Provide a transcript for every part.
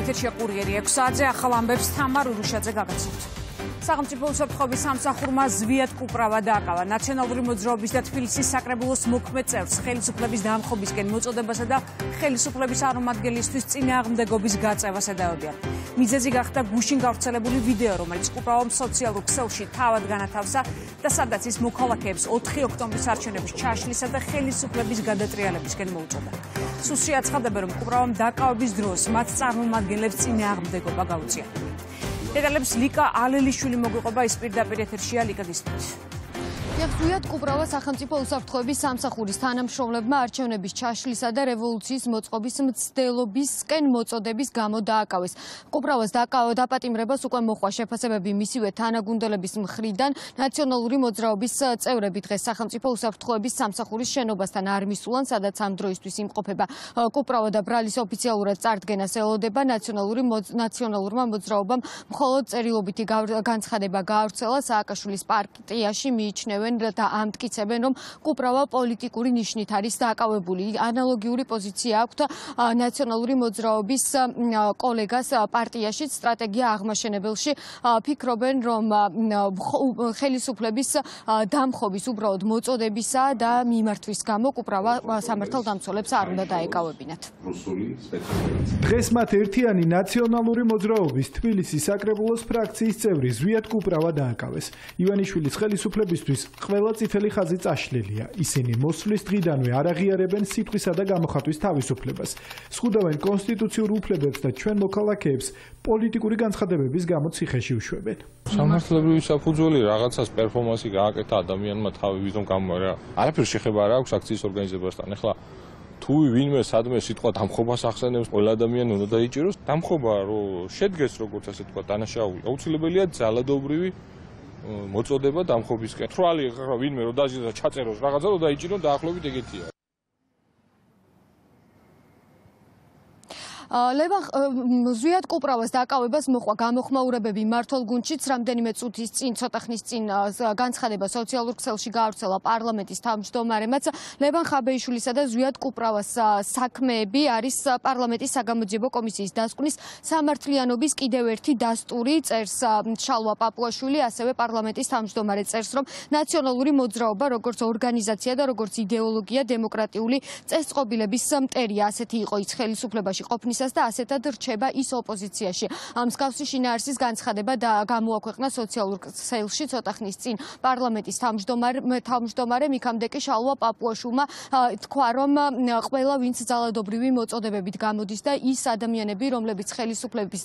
ეთერშია კურიერი 6 საათზე ახალ ამბებს თამარ ურუშაძე გაგაცნობთ. სახელმწიფო უსაფრთხოების სამსახურმა ზვიად კუპრავა დააკავა ნაციონალური მოძრაობის და თბილისის საკრებულოს მოქმედ წევრს ხელისუფლების დამხობისკენ მოწოდებასა და ხელისუფლების წარმომადგენლისთვის წინააღმდეგობის გაწევას ედავებიან. მიზეზი გახდა გუშინ გავრცელებული ვიდეო, რომელიც კუპრავამ სოციალურ ქსელში თავად განათავსა და სადაც ის მოქალაქეებს 4 ოქტომბრის არჩევნების ჩაშლისა და ხელისუფლების გადატრიალებისკენ მოუწოდა. სუსში აცხადებენ, რომ კუპრავამ დაკავების დროს მათ წარმომადგენლებს წინააღმდეგობა გაუწია. დეტალებს ლიკა ალელიშვილი მოგვიყვება, ის პირდაპირ ეთერშია. ლიკა გისმენთ. ზვიად კუპრავა სახელმწიფო უსაფრთხოების სამსახურის თანამშრომლებმა არჩევნების ჩაშლისა და რევოლუციის მოწყობის მცდელობისკენ მოწოდების გამო დააკავეს. კუპრავას დაპატიმრებას უკვე მოჰყვა შეფასებები მისივე თანაგუნდელების მხრიდან. ნაციონალური მოძრაობის წევრები დღეს სახელმწიფო უსაფრთხოების სამსახურის შენობასთან არ მისულან, სადაც ამ დროისთვის იმყოფება კუპრავა და ბრალის ოფიციალურად წარდგენას ელოდება. ნაციონალურმა მოძრაობამ მხოლოდ წერილობითი განცხადება გაავრცელა. სააკაშვილის პარტიაში მიიჩნევენ და ამტკიცებენ, რომ კუპრავა პოლიტიკური ნიშნით არის დაკავებული. ანალოგიური პოზიცია აქვთ ნაციონალური მოძრაობის კოლეგას პარტიაში სტრატეგია აღმაშენებელში. ფიქრობენ, რომ ხელისუფლების დამხობის უბრალოდ მოწოდებისა და მიმართვის გამო კუპრავა სამართალდამცველებს არ უნდა დაეკავებინათ. დღეს მათ ერთიანი ნაციონალური მოძრაობის თბილისის საკრებულოს ფრაქციის წევრი ზვიად კუპრავა დააკავეს. ივანიშვილის ხელისუფლებისთვის ყველა წითელი ხაზი წაშლილია. ისინი მოსვლის დღიდანვე არ აღიარებენ სიტყვისა და გამოხატვის თავისუფლებას. სხუდავენ კონსტიტუციურ უფლებებს და ჩვენ მოქალაქეებს პოლიტიკური განცხადებების გამო ციხეში უშვებენ. სამართლებრივი საფუძველი რაღაცას პერფორმანსი გააკეთა ადამიანმა თავი ვიზომ გამორა. არაფერ შეხება არ აქვს აქციის ორგანიზებასთან. ეხლა თუ ვინმე სადმე სიტყვა დამხობას ახსენებს, ყველა ადამიანი უნდა დაიჭიროს. დამხობა რომ შედგეს როგორც ასე თქვა დანაშაული. აუცილებელია ძალადობრივი მოწოდება დამხობისკენ. თვალი ვინმე რომ დაჟინოს ჩაწეროს რაღაცა რომ დაიჭირონ დაახლოებით ეგეთია. ზვიად კუპრავას დაკავებას მოჰყვა გამოხმაურებები მმართველ გუნდშიც. რამდენიმე წუთის წინ, ცოტა ხნის წინ განცხადება სოციალურ ქსელში გაავრცელა პარლამენტის თავმჯდომარემაც. ლევან ხაბეიშვილისა და ზვიად კუპრავას საქმეები არის პარლამენტის საგამოძიებო კომისიის დასკვნის სამართლიანობის კიდევ ერთი დასტური. წერს შალვა პაპუაშვილი, ასევე პარლამენტის თავმჯდომარე წერს, რომ ნაციონალური მოძრაობა როგორც ორგანიზაცია და როგორც იდეოლოგია დემოკრატიული წესწყობილების მტერია. ასეთი იყო ის ხელისუფლებაში ყოფნის და ასეთად რჩება ის ოპოზიციაში. მსგავსი შინაარსის განცხადება გამოაქვეყნა სოციალურ ქსელში ცოტა ხნის წინ პარლამენტის თავმჯდომარემ იქამდე შალვა პაპუაშვილმა თქვა, რომ ყველა ვინც ძალადობრივი მოწოდებებით გამოდის და ის ადამიანები, რომლებიც ხელისუფლების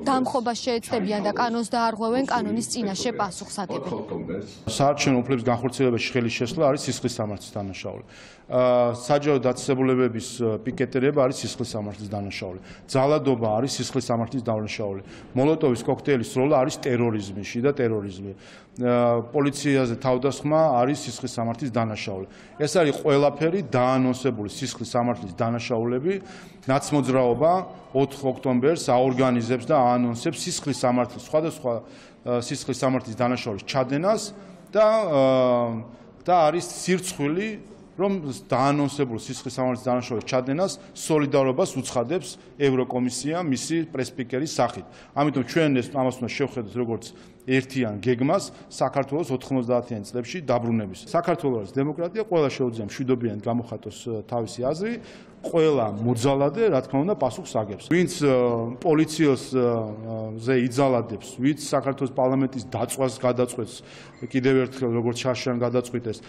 დამხობას შეეცდებიან და კანონს დაარღვევენ, კანონის წინაშე პასუხს აკებენ. საარჩევნო უფლების განხორციელებაში ხელის შესვლა არის სისხლის სამართლის დანაშაული. საჯარო დაწესებულებების პიკეტირება არის სისხლის სამართლის დანაშაული. ძალადობა არის სისხლის სამართლის დანაშაული. მოლოტოვის კოქტეილის როლა არის ტერორიზმი, შიდა ტერორიზმი. პოლიციაზე თავდასხმა არის სისხლის სამართლის დანაშაული. ეს არის ყველაფერი დაანონსებული სისხლის სამართლის დანაშაულები. ნაცმოძრაობა 4 ოქტომბერს აორგანიზებს და აანონსებს სისხლის სამართლის სხვადასხვა სისხლის სამართლის დანაშაულის ჩადენას და არის სირცხვილი, რომ დაანონსებულ სისხლის სამართლის დანაშაულის ჩადენას სოლიდარობას უცხადებს ევროკომისია მისი პრესპიკერის სახით. ამიტომ ჩვენ ამას უნდა შევხედოთ როგორც ერთიან გეგმას საქართველოს 90-იან წლებში დაბრუნების. საქართველოს დემოკრატია ყველა შეუძლია მშვიდობიანად გამოხატოს თავისი აზრი, ყველა მოძალადე რა თქმა უნდა პასუხს აგებს. ვინც პოლიციაზე იძალადებს, ვინც საქართველოს პარლამენტის დაწვას გადაწყვეტს, კიდევ ერთხელ როგორც შარშან გადაწყვიტეს,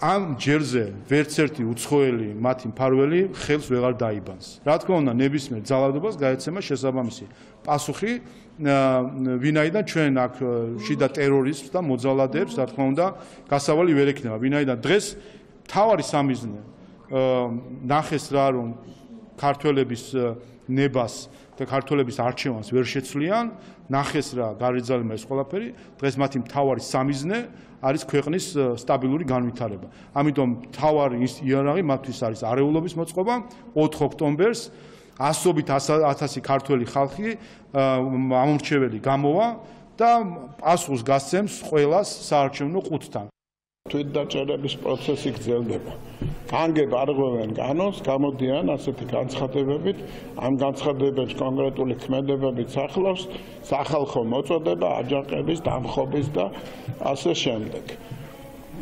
ამ ჯერზე ვერც ერთი უცხოელი მათი მფარველი ხელს ვეღარ დაიბანს. რა თქმა უნდა, ნებისმიერ ძალადობას გაეცემა შესაბამისი პასუხი, ვინაიდან ჩვენ აქ შიდა ტერორიზმს და მოძალადეებს, რა თქმა უნდა, გასავალი ვერ ექნება. ვინაიდან დღეს მთავარი სამიზნე ნახეს რა, რომ ქართველების ნებას და ქართველების არჩევანს ვერ შეცვლიან, ნახეს რა გარიძალებმა ეს ყველაფერი, დღეს მათი მთავარი სამიზნე არის ქვეყნის სტაბილური განვითარება. ამიტომ მთავარი იარაღი მათთვის არის არეულობის მოწყობა 4 ოქტომბერს ასობით 1000 ქართველი ხალხი ამორჩეველი გამოვა და პასუხს გასცემს ყველას საარჩევნო ყუთთან. თვითდაჭერების პროცესი გრძელდება. განგებ არღვევენ კანონს, გამოდიან ასეთი განცხადებებით, ამ განცხადებებს კონკრეტული ქმედებებით ახლავს სახალხო მოწოდება აჯანყების, დამხობის და ასე შემდეგ.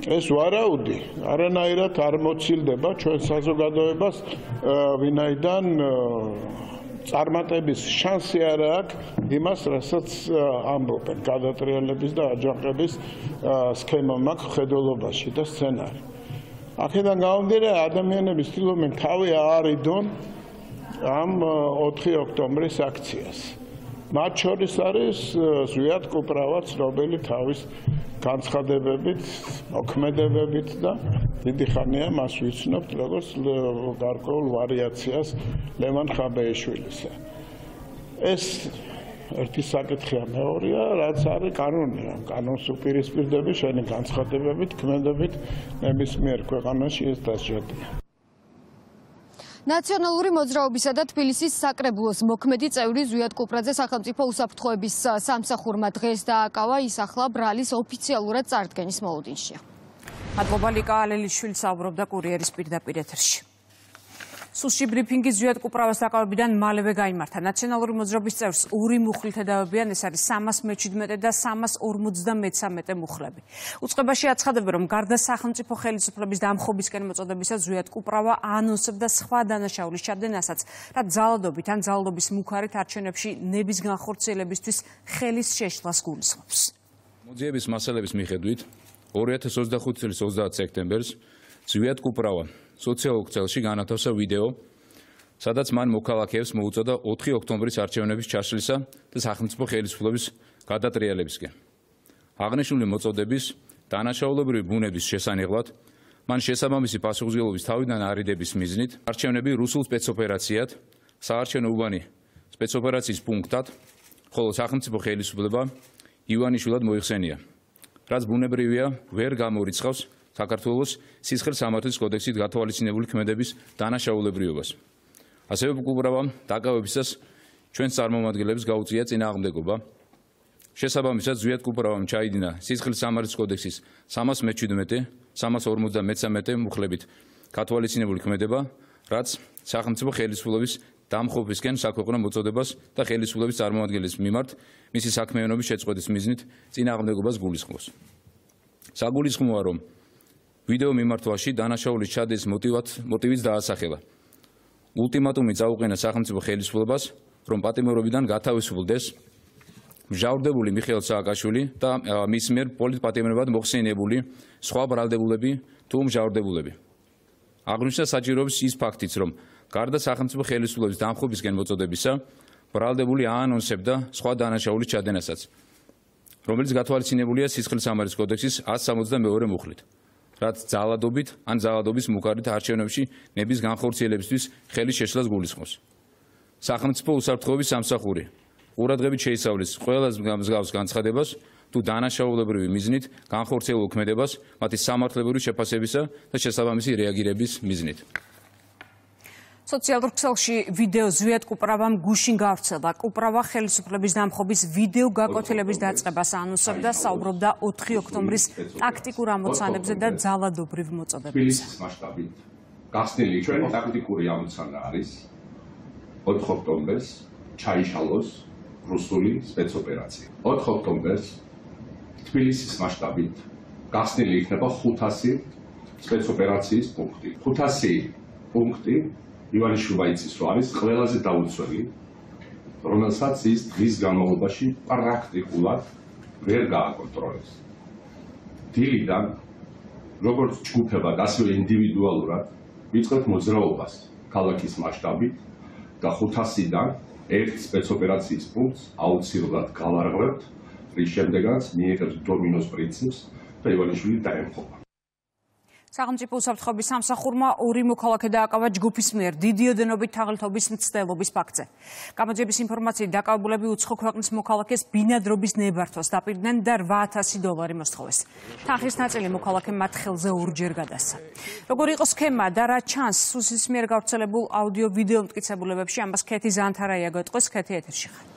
ეს ვარაუდი არანაირად არ მოცილდება ჩვენ საზოგადოებას, ვინაიდან წარმატების შანსი არ აქვს იმას, რასაც ამბობენ გადატრიალების და აჯანყების სქემა მაქვს ხედველობაში და სცენარი. აქედან გამომდინარე, ადამიანები ცდილობენ თავი აარიდონ ამ 4 ოქტომბრის აქციას. მათ შორის არის ზვიად კუპრავა ცნობილი თავის განცხადებებით, მოქმედებებით და დიდი ხანია მას ვიცნობთ როგორც გარკვეულ ვარიაციას ლევან ხაბეიშვილისა. ეს ერთი საკითხია, მეორეა, რაც არის კანონია. კანონს უპირისპირდები შენი განცხადებებით, ქმედებით ნებისმიერ ქვეყანაში ეს დასჯადია. ნაციონალური მოძრაობისა და თბილისის საკრებულოს მოქმედი წევრი ზვიად კუპრაძე სახელმწიფო უსაფრთხოების სამსახურმა დღეს დააკავა, ის ახლა ბრალის ოფიციალურად წარდგენის მოუდინშია. მადლობა ლიკა ალელიშვილი საუბრობდა კურიერის პირდაპირ ეთერში. სუსში ბრიფინგი ზვიად კუპრავას დაკავებიდან მალევე გაიმართა. ნაციონალური მოძრაობის წევრს ორი მუხლით ედავებიან, ეს არის 317 და 353 მუხლები. უწყებაში აცხადებენ, რომ გარდა სახელმწიფო ხელისუფლების დამხობისკენ მოწოდებისა, ზვიად კუპრავა ანონსებდა სხვა დანაშაულის ჩადენასაც, რაც ძალადობით ან ძალადობის მუქარით არჩევნებში ნების განხორციელებისთვის ხელის შეშლას გულისხმობს. მოძიების მასალების მიხედვით 2025 წლის 30 სექტემბერს ზვიად კუპრავა სოციალურ ქსელში განათავსა ვიდეო, სადაც მან მოქალაქეებს მოუწოდა 4 ოქტომბრის არჩევნების ჩაშლისა და სახელმწიფო ხელისუფლების გადატრიალებისკენ. აღნიშნული მოწოდების დანაშაულებრივი ბუნების შესანიღლად მან შესაბამისი პასუხისმგებლობის თავიდან არიდების მიზნით არჩევნები რუსულ სპეცოპერაციად, საარჩევნო უბანი სპეცოპერაციის პუნქტად, ხოლო სახელმწიფო ხელისუფლება ივანიშვილად მოიხსენია, რაც ბუნებრივია ვერ გამორიცხავს საქართველოს სისხლის სამართლის კოდექსით გათვალისწინებული ქმედების დანაშაულებრივობას. ასევე კუპრავამ დაკავებისას ჩვენს წარმომადგენლებს გაუწია წინააღმდეგობა. შესაბამისად ზვიად კუპრავამ ჩაიდინა სისხლის სამართლის კოდექსის 317, 353 მუხლებით გათვალისწინებული ქმედება, რაც სახელმწიფო ხელისუფლების დამხობისკენ საქვეყნო მოწოდებას და ხელისუფლების წარმომადგენლის მიმართ მისი საქმიანობის შეწყვეტის მიზნით წინააღმდეგობას გულისხმობს. საგულისხმოა, რომ ვიდეო მიმართვაში დანაშაულის ჩადენის მოტივიც დაასახელა. ულტიმატუმი წაუყენა სახელმწიფო ხელისუფლებას, რომ პატიმრობიდან გათავისუფლდეს მჟავრდებული მიხეილ სააკაშვილი და მის მიერ პოლიტპატიმრებად მოხსენიებული სხვა ბრალდებულები თუ მჟავრდებულები. აღნიშნა საჭიროების ის ფაქტიც, რომ გარდა სახელმწიფო ხელისუფლების დამხობისკენ მოწოდებისა, ბრალდებული აანონსებდა სხვა დანაშაულის ჩადენასაც, რომელიც გათვალისწინებულია სისხლის სამართლის კოდექსის 162 მუხლით, რაც ძალადობით ან ძალადობის მუქარით არჩევნებში ნების განხორციელებისთვის ხელის შეშლას გულისხმობს. სახელმწიფო უსაფრთხოების სამსახური ყურადღებით შეისწავლის ყველა მსგავს განცხადებას თუ დანაშაულებრივი მიზნით განხორციელებულ ქმედებას მათი სამართლებრივი შეფასებისა და შესაბამისი რეაგირების მიზნით. სოციალურ ქსელში ვიდეო ზვიად კუპრავამ გუშინ გავრცელდა. კუპრავა ხელისუფლების დამხობის ვიდეო გაკვეთილების დაწყებას ანონსებდა, საუბრობდა 4 ოქტომბრის ტაქტიკურ ამოცანებზე და ძალადობრივ მოწოდებებზე. თბილისის მასშტაბით გახსნილი ჩვენი ტაქტიკური ამოცანა არის 4 ოქტომბერს ჩაიშალოს რუსული სპეცოპერაცია. 4 ოქტომბერს თბილისის მასშტაბით გახსნილი იქნება 500 სპეცოპერაციის პუნქტი. 500 პუნქტი ივანიშვილმა იცის, რომ არის ყველაზე დაუცველი, რომელსაც ის დღის განმავლობაში პრაქტიკულად ვერ გააკონტროლებს. დილიდან, როგორც ჯგუფებად, ასევე ინდივიდუალურად ვიწყებთ მოძრაობას ქალაქის მასშტაბით და 500-დან ერთ სპეცოპერაციის პუნქტს აუცილებლად გავარღვევთ, რის შემდეგაც მიიღებს დომინოს პრინციპს და ივანიშვილი დაემხობა. სახელმწიფო უსაფრთხოების სამსახურმა ორი მოქალაქე დააკავა ჯგუფის მიერ დიდი ოდენობით თაღლითობის მცდელობის ფაქტზე. გამოძიების ინფორმაციით დაკავებულები უცხო ქვეყნის მოქალაქეს ბინადრობის ნებართვას დაპირდნენ და $8,000 მოსთხოვეს. თანხის ნაწილი მოქალაქემ მათ ხელზე ორჯერ გადასცა. როგორი იყო სქემა და რა ჩანს სუსის მიერ გავრცელებულ აუდიო-ვიდეო მტკიცებულებებში, ამას კეთი ზანთარაია გეტყვის, კეთი ეთერში ხარ.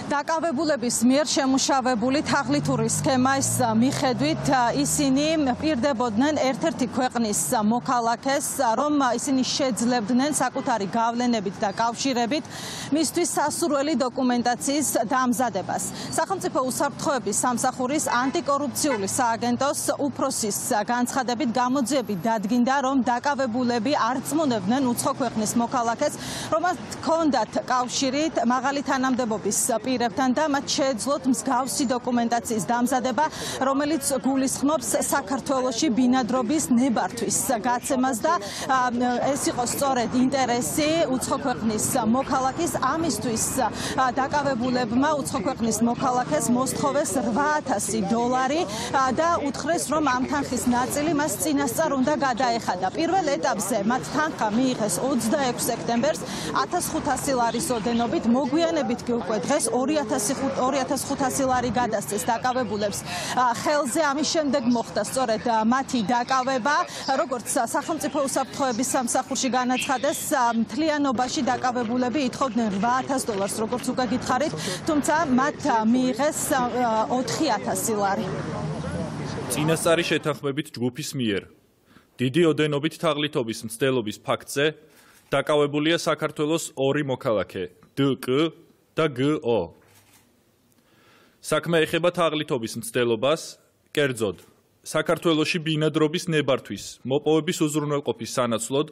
დაკავებულების მიერ შემუშავებული თაღლითური სქემის მიხედვით ისინი პირდებოდნენ ერთ-ერთი ქვეყნის მოქალაქეს, რომ ისინი შეძლებდნენ საკუთარი გავლენებით და კავშირებით მისთვის სასურველი დოკუმენტაციის დამზადებას. სახელმწიფო უსაფრთხოების სამსახურის ანტიკორუფციული სააგენტოს უფროსის განცხადებით გამოძიებით დადგინდა, რომ დაკავებულები არ წმუნდებდნენ უცხო ქვეყნის მოქალაქეს, რომელთ ჰქონდათ კავშირი მაღალი თანამდებობის პირებთან და მათ შეეძლოთ მსგავსი დოკუმენტაციის დამზადება, რომელიც გულისხმობს საქართველოში ბინადრობის ნებართვის გაცემას და ეს იყო სწორედ ინტერესი უცხო ქვეყნის მოქალაქის. ამისთვის დაკავებულებმა უცხო ქვეყნის მოქალაქეს მოსთხოვეს $8,000 და უთხრეს, რომ ამ თანხის ნაწილი მას წინასწარ უნდა გადაეხადა. პირველ ეტაპზე მათ თანხა მიიღეს 26 სექტემბერს $1,500 ოდენობით, მოგვიანებით კი უკვე დღეს $2,500 გადასცეს დაკავებულებს ხელზე. ამის შემდეგ მოხდა სწორედ მათი დაკავება, როგორც სახელმწიფო უსაფრთხოების სამსახურში განაცხადეს, მთლიანობაში დაკავებულები ითხოვდნენ $8,000, როგორც უკვე გითხარით, თუმცა მათ მიიღეს $4,000. წინასწარი შეთანხმებით ჯგუფის მიერ დიდი ოდენობით თაღლითობის მცდელობის ფაქტზე დაკავებულია საქართველოს ორი მოქალაქე, დკ და გო. საქმე ეხება თაღლითობის მცდელობას, კერძოდ საქართველოში ბინადრობის ნებართვის მოპოვების უზრუნველყოფის სანაცვლოდ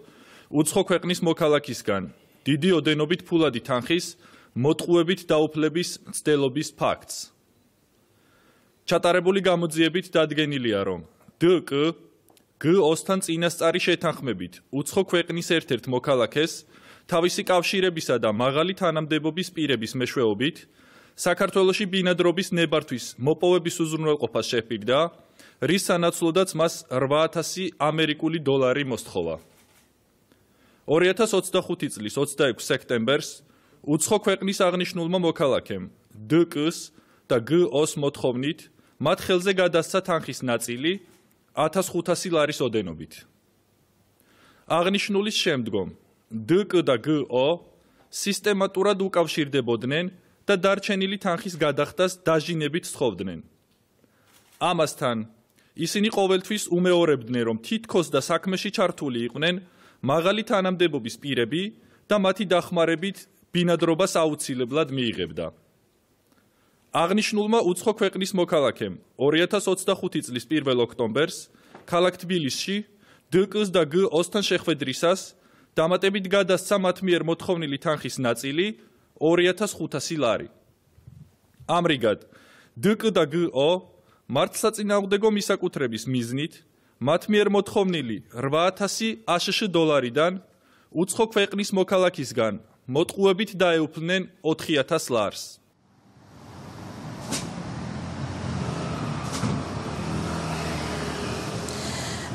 უცხო ქვეყნის მოქალაქისგან დიდი ოდენობით ფულადი თანხის მოტყუებით დაუფლების მცდელობის ფაქტს. ჩატარებული გამოძიებით დადგენილია, რომ დკ გ-ოსთან წინასწარი შეთანხმებით უცხო ქვეყნის ერთ-ერთ მოქალაქეს თავისი კავშირებისა და მაღალი თანამდებობის პირების მეშვეობით საქართველოში ბინადრობის ნებართვის მოპოვების უზრუნველყოფას შეჰპირდა, რის სანაცვლოდაც მას $8,000 მოსთხოვა. 2025 წლის 26 სექტემბერს უცხო ქვეყნის აღნიშნულმა მოქალაქემ დკ-ს და გ-ოს მოთხოვნით მათ ხელზე გადასცა თანხის ნაწილი $1,500 ოდენობით. აღნიშნულის შემდგომ დკ და გ-ო სისტემატურად უკავშირდებოდნენ და დარჩენილი თანხის გადახდას დაჟინებით სთხოვდნენ. ამასთან ისინი ყოველთვის უმეორებდნენ, რომ თითქოს და საქმეში ჩართული იყვნენ მაღალი თანამდებობის პირები და მათი დახმარებით ბინადრობას აუცილებლად მიიღებდა. აღნიშნულმა უცხო ქვეყნის მოქალაქემ 2025 წლის 1 ოქტომბერს ქალაქ თბილისში დკ-ს და გ-ოსთან შეხვედრისას დამატებით გადასცა მათ მიერ მოთხოვნილი თანხის ნაწილი $2,500. ამრიგად დკ და გ-ო მართლსაწინააღმდეგო მისაკუთრების მიზნით მათ მიერ მოთხოვნილი $8,000 ASH-დან უცხო ქვეყნის მოქალაქისგან მოტყუებით დაეუფლნენ $4,000.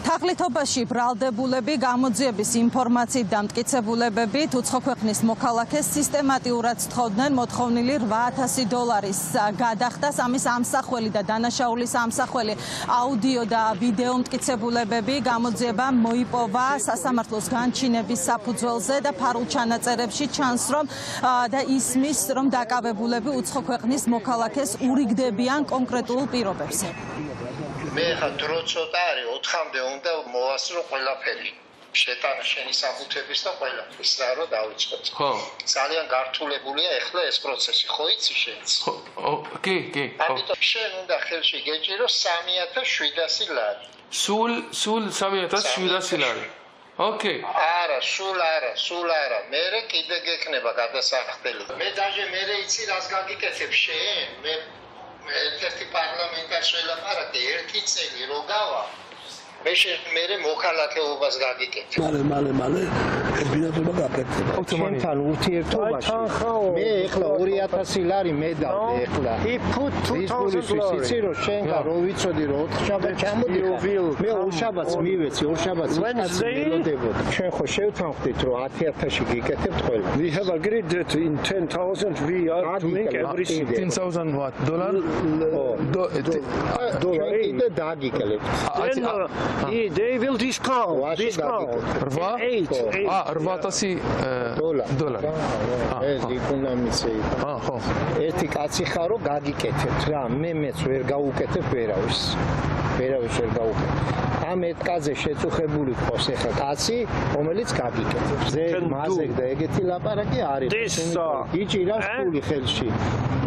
თაღლითობაში ბრალდებულები გამოძიების ინფორმაციით და მტკიცებულებებით უცხო ქვეყნის მოქალაქეს სისტემატიურად სთხოვდნენ მოთხოვნილი $8,000 გადახდას. ამის ამსახველი და დანაშაულის ამსახველი აუდიო და ვიდეო მტკიცებულებები გამოძიებამ მოიპოვა სასამართლოს განჩინების საფუძველზე და ფარულ ჩანაწერებში ჩანს, რომ და ისმის, რომ დაკავებულები უცხო ქვეყნის მოქალაქეს ურიგდებიან კონკრეტულ პირობებზე. მე ხა დრო ცოტა არის 4-მდე უნდა მოვასწრო ყველაფერი შეტანა შენი საბუთების და ყველაფრის რა რომ დავიწყოთ. ხო. ძალიან გართულებულია ახლა ეს პროცესი, ხო იცი შენც? ხო, კი. ამიტომ შენ უნდა ხელში გეჭირო $3,700. სულ $3,700. ოკეი. არა, სულ არა. მერე კიდე გექნება გადასახდელი. მე დაჟე მერე იცი რას გაგიკეთებ შენ? ერთ-ერთი პარლამენტარს ველაპარაკე, 1 წელი რო გავა. მე მოქალაქეობას გაგიკეთე. მალე ბინადრობა გაკეთდება. ჩვენთან ურთიერთობაში მე ეხლა $2,000 მედავ ეხლა. იცი რომ შენგან რო ვიცოდი რომ 4 შაბათს ჩამოდიხარ. მე 2 შაბათს მივეცი, 2 შაბათს მელოდებოდი. ჩვენ ხო შევთანხმდით რომ 10,000-ში გიკეთებთ ყველა. We have agreed that in 10,000 we are to make everything. 10,000 what? $? $? და დაგიკეთებთ. They will discount. 8000 დოლარი. ეს იქნა მისე. ხო. ერთი კაცი ხარო გაგიკეთებთ რა, მეც ვერ გავუკეთებ ვერავის. ვერავის ვერ გავუკეთებ. ამ ეტკაზე შეწუხებული ყავს ახლა კაცი, რომელიც გაგიკეთებს. მაზეგ და ეგეთი ლაპარაკი არის. იჭირავს ფული ხელში.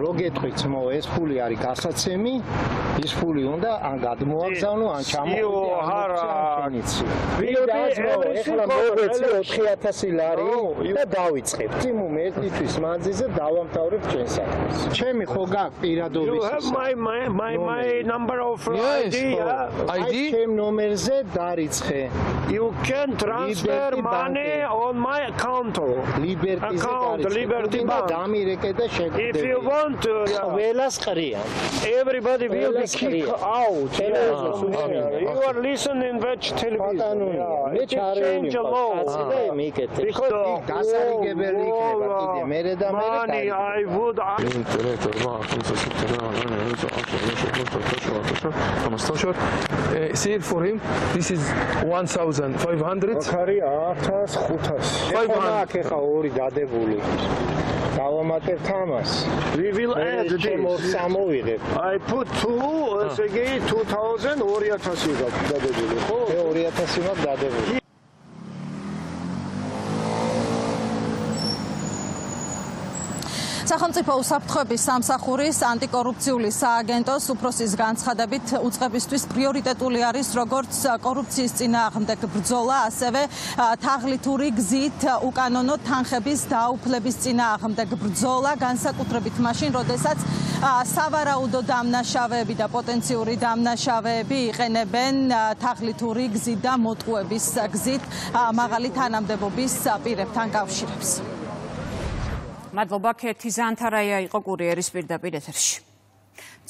რო გეტყვით მო ეს ფული არის გასაცემი, ის ფული უნდა ან გადმოაგზავნო, ან ჩამოყენო. ეხლა მოგვეცი 4000 ლარი და დავიწყებთ. იმუმ ერთთვის მანძილზე დავამთავრებ ჩვენს საქმეს. ჩემი ხო გაქვს პირადობის. You have my number of ID. ჩემ ნომერზე დარიცხე. You can transfer money on my account. Liberty Bank. დამირეკე და შეგვიდე. If you want to, ყველას ყრია. Everybody will be kicked out. You are listening which television. მე ჩარევინი კაცი და მიკეთე. გასარიგებელი იქნება კიდე მერე და მერე. I would say for him this is 1500 ხარია 1500 500 ხა ორი დადებული დავამატებთ ამას we will add this სამოვიღებ I put 2 ესე იგი 2000 2000 დადებული ხო 2000 მაგ დადებული სახელმწიფო უსაფრთხოების სამსახურის ანტიკორუფციული სააგენტოს უფროსის განცხადებით უწყებისთვის პრიორიტეტული არის როგორც კორუფციის წინააღმდეგ ბრძოლა, ასევე თაღლითური გზით უკანონო თანხების დაუფლების წინააღმდეგ ბრძოლა, განსაკუთრებით მაშინ, როდესაც სავარაუდო დამნაშავეები და პოტენციური დამნაშავეები იყენებენ თაღლითური გზით და მოტყუების გზით მაღალი თანამდებობის პირებთან კავშირებს. მადლობა ქეთი ზანთარაია იყო კურიერის პირდაპირ ეთერში.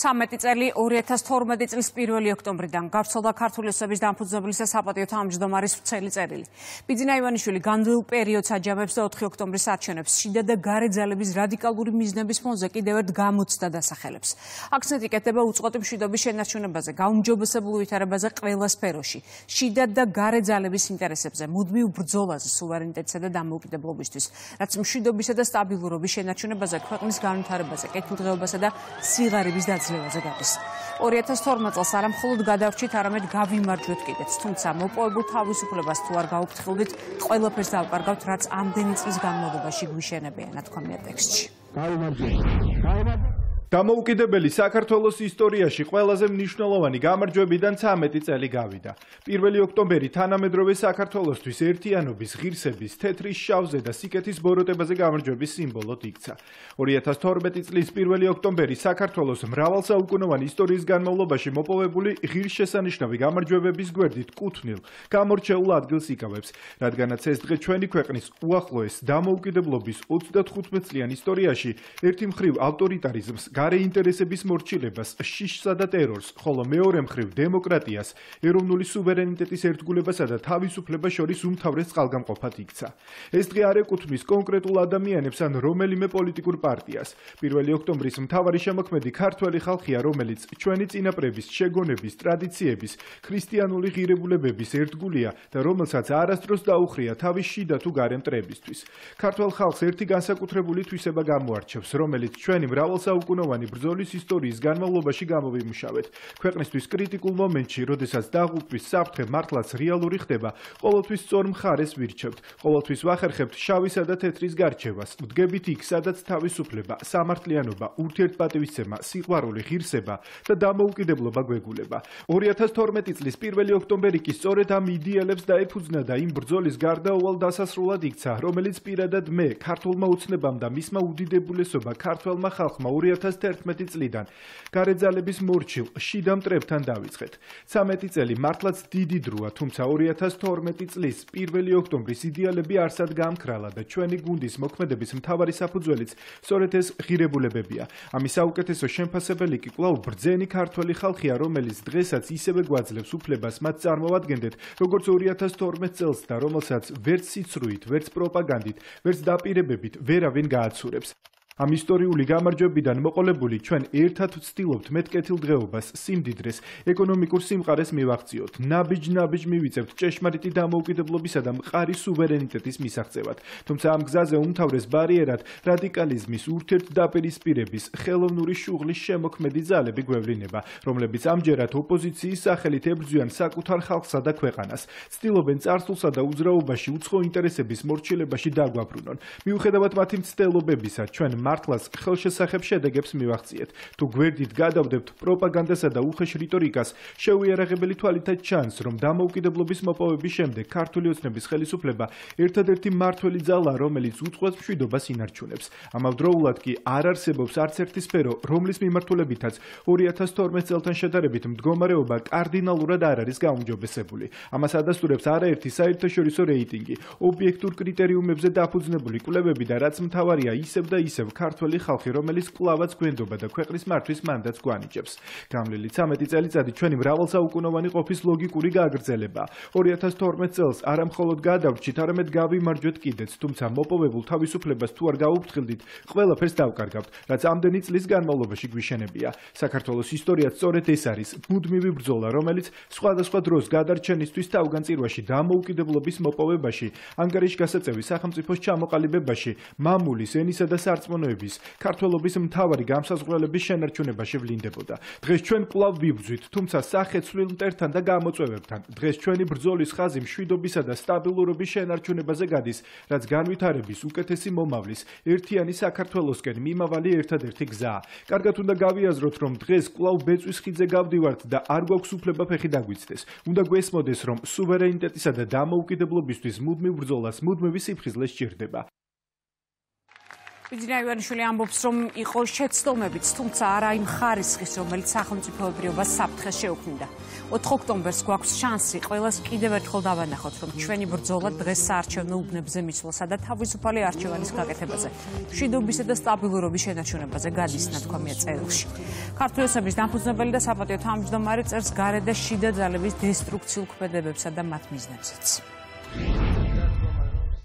13 წელი 2012 წლის 1 ოქტომბრიდან გავრცელდა ქართული ოცნების დამფუძნებელისა საპატიო თავმჯდომარის ვრცელი წერილი. ბიძინა ივანიშვილი განდეულ პერიოდს აჯამებს და 4 ოქტომბრის არჩევნებს შიდა და გარე ძალების რადიკალური მიზნების ფონზე კიდევ ერთ გამოცდა დასახელებს. აქცენტი კეთდება უწყვეტი მშვიდობის შენარჩუნებაზე, გაუმჯობესებულ ვითარებაზე ყველა სფეროში, შიდა და გარე ძალების ინტერესებზე, მუდმივ ბრძოლაზე სუვერენიტეტისა და დამოუკიდებლობისთვის, რაც მშვიდობისა და სტაბილურობის შენარჩუნებაზე, ქვეყნის განვითარებაზე, კეთილდღეობასა და სიღარიბის დაძლევაზე გადის. 2012 წელს არა მხოლოდ გადავრჩით, არამედ გავიმარჯვეთ კიდეც, თუმცა მოპოვებულ თავისუფლებას თუ არ გაუფრთხილდით, ყველაფერს დავკარგავთ, რაც ამდენი წლის განმავლობაში გვიშენებია, ნათქვამია ტექსტში. დამოუკიდებელი საქართველოს ისტორიაში ყველაზე მნიშვნელოვანი გამარჯვებიდან 13 წელი გავიდა. 1 ოქტომბერი თანამედროვე საქართველოსთვის ერთიანობის, ღირსების, თეთრის შავზე და სიკეთის ბოროტებაზე გამარჯვების სიმბოლოდ იქცა. 2012 წლის 1 ოქტომბერი საქართველოს მრავალსაუკუნოვანი ისტორიის განმავლობაში მოპოვებული ღირსშესანიშნავი გამარჯვებების გვერდით კუთვნილ, გამორჩეულ ადგილს იკავებს, რადგანაც ეს დღე ჩვენი ქვეყნის უახლოეს დამოუკიდებლობის 35 წლიან ისტორიაში ერთი მხრივ ავტორიტარიზმს, გარე ინტერესების მორჩილებას, შიშსა და ტერორს, ხოლო მეორე მხრივ დემოკრატიას, ეროვნული სუვერენიტეტის ერთგულებასა და თავისუფლებას შორის უმთავრეს წყალგამყოფად იქცა. ეს დღე არ ეკუთვნის კონკრეტულ ადამიანებს ან რომელიმე პოლიტიკურ პარტიას. 1 ოქტომბრის მთავარი შემოქმედი ქართველი ხალხია, რომელიც ჩვენი წინაპრების, შეგონების, ტრადიციების, ქრისტიანული ღირებულებების ერთგულია და რომელსაც არასდროს დაუხრია თავის შიდა თუ გარე მტრებისთვის. ქართველ ხალხს ერთი განსაკუთრებული თვისება გამოარჩევს, რომელიც ჩვენი მრავალსაუკუნოვანი ბრძოლის ისტორიის განმავლობაში გამოვიმუშავეთ. ქვეყნისთვის კრიტიკულ მომენტში, როდესაც დაღუპვის საფრთხე მართლაც რეალური ხდება, ყოველთვის სწორ მხარეს ვირჩევთ, ყოველთვის ვახერხებთ შავისა და თეთრის გარჩევას, ვდგებით იქ, სადაც თავისუფლება, სამართლიანობა, ურთიერთპატივისცემა, სიყვარული, ღირსება და დამოუკიდებლობა გვეგულება. 2012 წლის 1 ოქტომბერი კი სწორედ ამ იდეალებს დაეფუძნა და იმ ბრძოლის გარდაუვალ დასასრულად იქცა, რომელიც პირადად მე, ქართულმა ოცნებამ და მისმა უდიდებულესობა ქართველმა ხალხმა 2011 წლიდან გარეძალების მორჩილ შიდა მტრებთან დავიწყეთ. 13 წელი მართლაც დიდი დროა, თუმცა 2012 წლის 1 ოქტომბრის იდეალები არსად გამქრალა და ჩვენი გუნდის მოქმედების მთავარი საფუძველიც სწორედ ეს ღირებულებებია. ამის საუკეთესო შემფასებელი კი კვლავ ბრძენი ქართველი ხალხია, რომელიც დღესაც ისევე გვაძლევს უფლებას მათ წარმოვადგენდეთ, როგორც 2012 წელს და რომელსაც ვერც სიცრუით, ვერც პროპაგანდით, ვერც დაპირებებით ვერავინ გააცურებს. Ამ ისტორიული გამარჯვებიდან მოყოლებული ჩვენ ერთად ვცდილობთ მეტკეთილდღეობას, სიმდიდრეს, ეკონომიკურ სიმყარეს მივაღწიოთ, ნაბიჯ-ნაბიჯ მივიწევთ ჭეშმარიტი დამოუკიდებლობისა და მყარი სუვერენიტეტის მისაღწევად. Თუმცა ამ გზაზე უმთავრეს ბარიერად რადიკალიზმის, ურთიერთდაპირისპირების, ხელოვნური შუღლის შემოქმედი ძალები გვევლინება, რომლებიც ამჯერად ოპოზიციის სახელით ებრძვიან საკუთარ ხალხსა და ქვეყანას. ცდილობენ წარსულსა და უძრაობაში უცხო ინტერესების მორჩილებაში დაგვაბრუნონ. მიუხედავად მათი მცდელობებისა, ჩვენ მართლაც ხელშესახებ შედეგებს მივაღწიეთ. თუ გვერდით გადავდებთ პროპაგანდასა და უხეშ რიტორიკას, შეუიარაღებელი თვალითაც ჩანს, რომ დამოუკიდებლობის მოპოვების შემდეგ ქართული ოცნების ხელისუფლება ერთადერთი მმართველი ძალა, რომელიც უწყლოდ მშვიდობას ინარჩუნებს. ამავდროულად კი არ არსებობს არც ერთი სფერო, რომლის მიმართულებითაც 2012 წელთან შედარებით მდგომარეობა კარდინალურად არ არის გაუმჯობესებული. ამას ადასტურებს არაერთი საერთაშორისო რეიტინგი, ობიექტურ კრიტერიუმებზე დაფუძნებული კვლევები და რაც მთავარია, ისევ და ისევ ქართველი ხალხი, რომელიც კვლავაც გვენდობა და ქვეყნის მართვის მანდატს გვანიჭებს. გამლილი 13 წელიწადი ჩვენი მრავალსაუკუნოვანი ყოფის ლოგიკური გაგრძელება. 2012 წელს არა მხოლოდ გადავრჩით, არამედ გავიმარჯვეთ კიდეც, თუმცა მოპოვებულ თავისუფლებას თუ არ გაუფრთხილდით, ყველაფერს დავკარგავთ, რაც ამდენი წლის განმავლობაში გვიშენებია. საქართველოს ისტორია სწორედ ეს არის, მუდმივი ბრძოლა, რომელიც სხვადასხვა დროს გადარჩენისთვის თავგანწირვაში, დამოუკიდებლობის მოპოვებაში, ანგარიშგასაწევი სახელმწიფოს ჩამოყალიბებაში, მამულის, ენისა და სარწმუნოების, ქართველობის მთავარი გამსაზღვრელების შენარჩუნებაში ვლინდებოდა. დღეს ჩვენ კვლავ ვიბრძვით, თუმცა სახეცვლილ მტერთან და გამოწვევებთან. დღეს ჩვენი ბრძოლის ხაზი მშვიდობისა და სტაბილურობის შენარჩუნებაზე გადის, რაც განვითარების უკეთესი მომავლის, ერთიანი საქართველოსკენ მიმავალი ერთადერთი გზაა. კარგად უნდა გავიაზროთ, რომ დღეს კვლავ ბეწვის ხიდზე გავდივართ და არ გვაქვს უფლება ფეხი დაგვიცდეს. უნდა გვესმოდეს, რომ სუვერენიტეტისა და დამოუკიდებლობისთვის მუდმივ ბრძოლას მუდმივი სიფხიზლე სჭირდება. ბიძინა ივანიშვილი ამბობს, რომ იყო შეცდომებიც, თუმცა არა იმ ხარისხის, რომელიც სახელმწიფოებრიობას საფრთხეს შეუქმნიდა. 4 ოქტომბერს გვაქვს შანსი ყველას კიდევ ერთხელ დავანახოთ, რომ ჩვენი ბრძოლა დღეს საარჩევნო უბნებზე მისვლასა და თავისუფალი არჩევანის გაკეთებაზე, მშვიდობისა და სტაბილურობის შენარჩუნებაზე გადის ნათქვამია წერილში. ქართული ოცნების დამფუძნებელი და საპატიო თავმჯდომარე წერს გარე და შიდა ძალების დესტრუქციულ ქმედებებსა და მათ მიზნებზეც.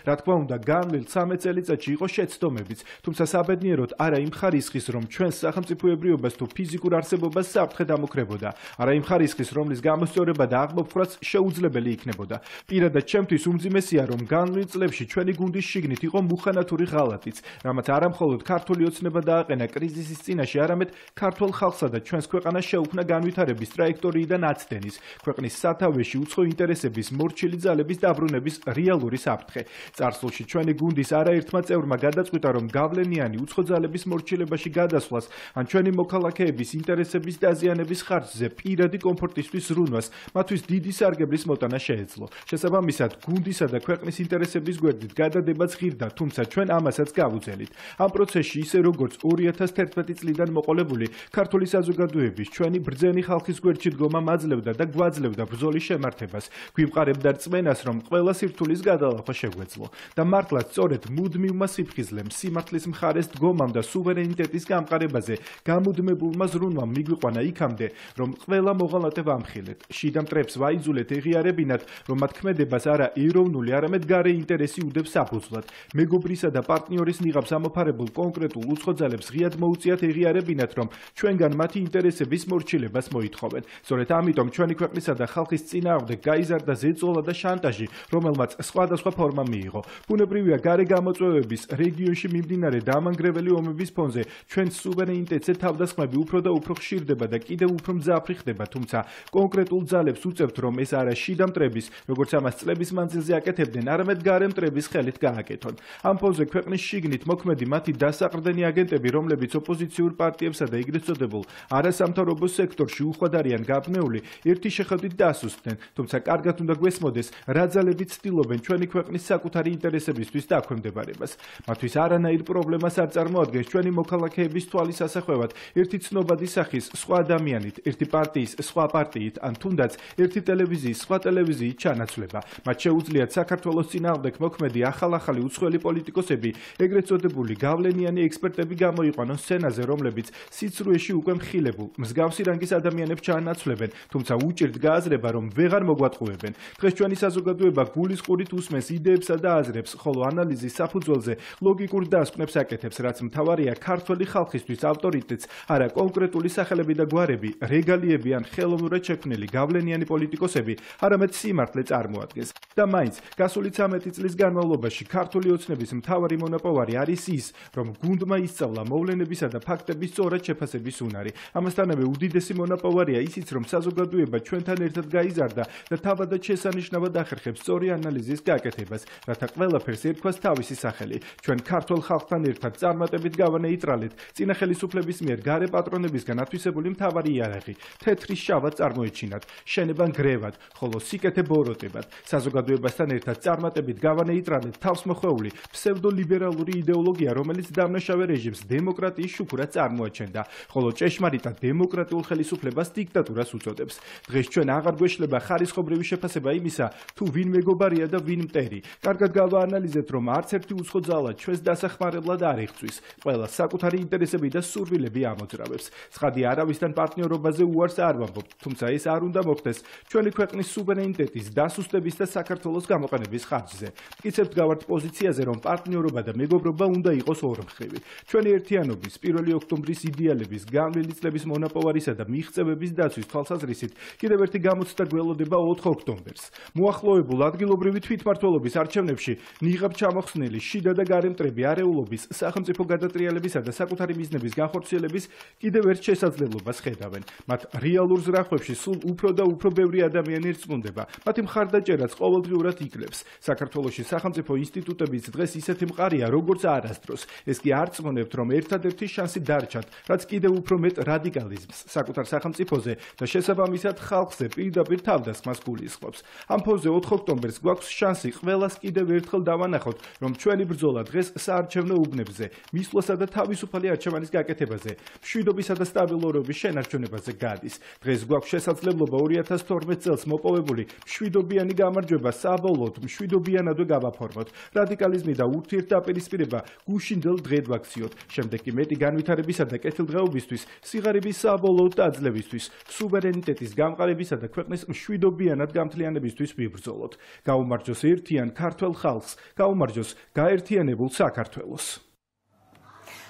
რა თქმა უნდა, განვლილ 13 წელიწადში იყო შეცდომებიც, თუმცა საბედნიეროდ არა იმ ხარისხის, რომ ჩვენს სახელმწიფოებრიობას თუ ფიზიკურ არსებობას საფრთხე დამოკრებოდა, არა იმ ხარისხის, რომლის გამოსწორება და აღმოფხვრაც შეუძლებელი იქნებოდა. პირადად ჩემთვის უმძიმესია, რომ განვლილ წლებში ჩვენი გუნდის შიგნით იყო მუხანათური ღალატიც, რამაც არა მხოლოდ ქართული ოცნება დააყენა კრიზისის წინაშე, არამედ ქართულ ხალხსა და ჩვენს ქვეყანას შეუქმნა განვითარების ტრაექტორიიდან აცდენის, ქვეყნის სათავეში უცხო ინტერესების მორჩილი ძალების დაბრუნების რეალური საფრთხე. წარსულში ჩვენი გუნდის არაერთმა წევრმა გადაწყვიტა, რომ გავლენიანი უცხო ძალების მორჩილებაში გადასვლას, ან ჩვენი მოქალაქეების ინტერესების დაზიანების ხარჯზე პირადი კომფორტისთვის ზრუნვას, მათთვის დიდი სარგებლის მოტანა შეეძლო. შესაბამისად, გუნდისა და ქვეყნის ინტერესების გვერდით გადადებაც ღირდა, თუმცა ჩვენ ამასაც გავუძელით. ამ პროცესში, ისე როგორც 2011 წლიდან მოყოლებული ქართული საზოგადოების ჩვენი ბრძენი ხალხის გვერდში დგომა მაძლევდა და გვაძლევდა ბრძოლის შემართებას, გვიმყარებდა რწმენას, რომ ყველა სირთულის გადალახვა შეგვეძლო. და მართლაც სწორედ მუდმივმა სიფხიზლემ, სიმართლის მხარეს დგომამ და სუვერენიტეტის გამყარებაზე გამუდმებულმა ზრუნვამ მიგვიყვანა იქამდე, რომ ყველა მოღალატე ვამხილეთ, შიდა მტრებს ვაიძულეთ ეღიარებინათ, რომ მათ ქმედებას არა ეროვნული, არამედ გარე ინტერესი უდევს საფუძვლად. მეგობრისა და პარტნიორის ნიღაბს ამოფარებულ კონკრეტულ უცხო ძალებს ღიად მოუწიათ ეღიარებინათ, რომ ჩვენგან მათი ინტერესების მორჩილებას მოითხოვენ. სწორედ ამიტომ ჩვენი ქვეყნისა და ხალხის წინააღმდეგ გაიზარდა ზეწოლა და შანტაჟი, რომელმაც სხვადასხვა ფორმა მიიღო. ბუნებრივია გარე გამოწვევების რეგიონში მიმდინარე დამანგრეველი ომების ფონზე ჩვენ სუვერენიტეტზე თავდასხმები უფრო და უფრო ხშირდება და კიდევ უფრო მძაფრი ხდება, თუმცა კონკრეტულ ძალებს უწევთ, რომ ეს არა შიდა მტრების, როგორც ამას წლების მანძილზე აკეთებდნენ, არამედ გარე მტრების ხელით გააკეთონ. ამ ფონზე ქვეყნის შიგნით მოქმედი მათი დასაყრდენი აგენტები, რომლებიც ოპოზიციურ პარტიებსა და ეგრეთ წოდებულ არასამთავრობო სექტორში უხვად არიან გაბნეული, ერთი შეხედვით დასუსტდნენ, თუმცა კარგად უნდა გვესმოდეს, რა ძალები ცდილობენ ჩვენი ქვეყნის საკუთარი ინტერესებისთვის დაქვემდებარებას. მათთვის არანაირ პრობლემას არ წარმოადგენს ჩვენი მოქალაქეების თვალის ასახვევად ერთი ცნობადი სახის სხვა ადამიანით, ერთი პარტიის სხვა პარტიით, ან თუნდაც ერთი ტელევიზიის სხვა ტელევიზიით ჩანაცვლება. მათ შეუძლიათ საქართველოს წინააღმდეგ მოქმედი ახალ-ახალი უცხოელი პოლიტიკოსები, ეგრეთ წოდებული გავლენიანი ექსპერტები გამოიყვანონ სცენაზე, რომლებიც სიცრუეში უკვე მხილებულ, მსგავსი რანგის ადამიანებს ჩაანაცვლებენ, თუმცა უჭირთ გააზრება, რომ ვეღარ მოგვატყუებენ. დღეს ჩვენი საზოგადოება გულისყურით უსმენს იდეებსა და გააზრებს, ხოლო ანალიზის საფუძველზე ლოგიკურ დასკვნებს აკეთებს, რაც მთავარია ქართველი ხალხისთვის ავტორიტეტს, არა კონკრეტული სახელები და გვარები, რეგალიები ან ხელოვნურად შექმნილი გავლენიანი პოლიტიკოსები, არამედ სიმართლე წარმოადგენს. და მაინც გასული 13 წლის განმავლობაში ქართული ოცნების მთავარი მონოპოვარი არის ის, რომ გუნდმა ისწავლა მოვლენებისა და ფაქტების სწორად შეფასების უნარი. ამასთანავე უდიდესი მონოპოვარია ისიც, რომ საზოგადოება ჩვენთან ერთად გაიზარდა და თავადაც შესანიშნავად ახერხებს სწორი ანალიზის გაკეთებას, რათა ყველაფერს ერქვას თავისი სახელი. ჩვენ ქართულ ხალხთან ერთად წარმატებით გავანეიტრალეთ წინა ხელისუფლების მიერ გარე პატრონებისგან ათვისებული მთავარი იარაღი, თეთრი შავად წარმოეჩინათ, შენებან გრევად, ხოლო სიკეთე ბოროტებად. საზოგადოებასთან ერთად წარმატებით გავანეიტრალეთ თავსმოხვეული ფსევდოლიბერალური იდეოლოგია, რომელიც დამნაშავე რეჟიმს დემოკრატიის შუქურად წარმოაჩენდა, ხოლო ჭეშმარიტად დემოკრატიულ ხელისუფლებას დიქტატურას უწოდებს. დღეს ჩვენ აღარ გვეშლება ხარისხობრივი შეფასება იმისა, თუ ვინ მეგობარია და ვინ მტერი. კარგად გავაანალიზეთ, რომ არც ერთი უცხო ძალა ჩვენს დასახმარებლად არ იღწვის. ყველა საკუთარი ინტერესები და სურვილები ამოძრავებს. ცხადი არავისთან პარტნიორობაზე უარს არ ვამბობ, თუმცა ეს არ უნდა მოხდეს ჩვენი ქვეყნის სუვერენიტეტის დასუსტების და საქართველოს გამოყენების ხარჯზე. მტკიცებთ გავართ პოზიციაზე, რომ პარტნიორობა და მეგობრობა უნდა იყოს ორმხრივი. ჩვენი ერთიანობის 1 ოქტომბრის იდეალების, განვლილი წლების მონაპოვარისა და მიღწევების დაცვის თვალსაზრისით კიდევ ერთი გამოცდა გველოდება 4 ოქტომბერს. მოახლოებულ ადგილობრივი თვითმმართველობის არჩევნებში ნიღაბ ჩამოხსნილი შიდა და გარემტრები არეულობის, სახელმწიფო გადატრიალებისა და საკუთარი მიზნების განხორციელების კიდევ ერთ შესაძლებლობას ხედავენ. მათ რეალურ ზრახვებში სულ უფრო და უფრო ბევრი ადამიანი ერწყმუნდება. მათი მხარდაჭერაც ყოველდღიურად იკლებს. საქართველოში სახელმწიფო ინსტიტუტებიც დღეს ისეთი მყარია, როგორც არასდროს. ეს კი არ წმონებთ, რომ ერთადერთი შანსი დარჩათ, რაც კიდევ უფრო მეტ რადიკალიზმს საკუთარ სახელმწიფოზე და შესაბამისად ხალხზე პირდაპირ თავდასხმას გულისხმობს. ამ ფონზე 4 ოქტომბერს გვაქვს შანსი ყველას კიდევ ერთხელ დავანახოთ, რომ ჩვენი ბრძოლა დღეს საარჩევნო უბნებზე, მისვლასა და თავისუფალი არჩევანის გაკეთებაზე, მშვიდობისა და სტაბილურობის შენარჩუნებაზე გადის. დღეს გვაქვს შესაძლებლობა 2012 წელს მოპოვებული მშვიდობიანი გამარჯვება საბოლოოდ მშვიდობიანადვე გავაფორმოთ. რადიკალიზმი და ურთიერთდაპირისპირება გუშინდელ დღედ ვაქციოთ. შემდეგ კი მეტი განვითარებისა და კეთილდღეობისთვის, სიღარიბის საბოლოოდ დაძლევისთვის, სუვერენიტეტის გამყარებისა და ქვეყნის მშვიდობიანად გამთლიანებისთვის ვიბრძოლოთ. გაუმარჯოს ერთიან ქართველ ხალხს, გაუმარჯოს გაერთიანებულ საქართველოს.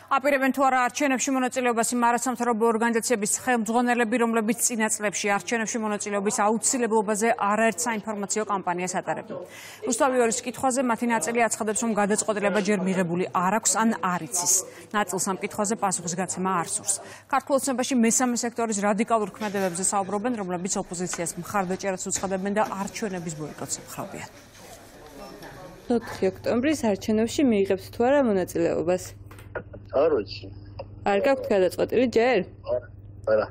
აპირებენ თუ არა არჩევნებში მონაწილეობას იმ არასამთავრობო ორგანიზაციების ხელმძღვანელები, რომლებიც წინა წლებში არჩევნებში მონაწილეობის აუცილებლობაზე არაერთ საინფორმაციო კამპანიას ატარებდნენ. რუსთავი ორის კითხვაზე მათი ნაწილი აცხადებს, რომ გადაწყვეტილება ჯერ მიღებული არ აქვს ან არ იცის. ნაწილს ამ კითხვაზე პასუხისგაცემა არ სურს. ქართულ ოცნებაში მესამე სექტორის რადიკალურ ქმედებებზე საუბრობენ, რომლებიც ოპოზიციას მხარდაჭერას უცხადებენ და არჩევნების ბოიკოტს ემხრობიან. 4 ოქტომბრის არჩევნებში მიიღებთ თუ არა მონაწილეობას? არ ვიცი. არ გაქვთ გადაწყვეტილი ჯერ? არა.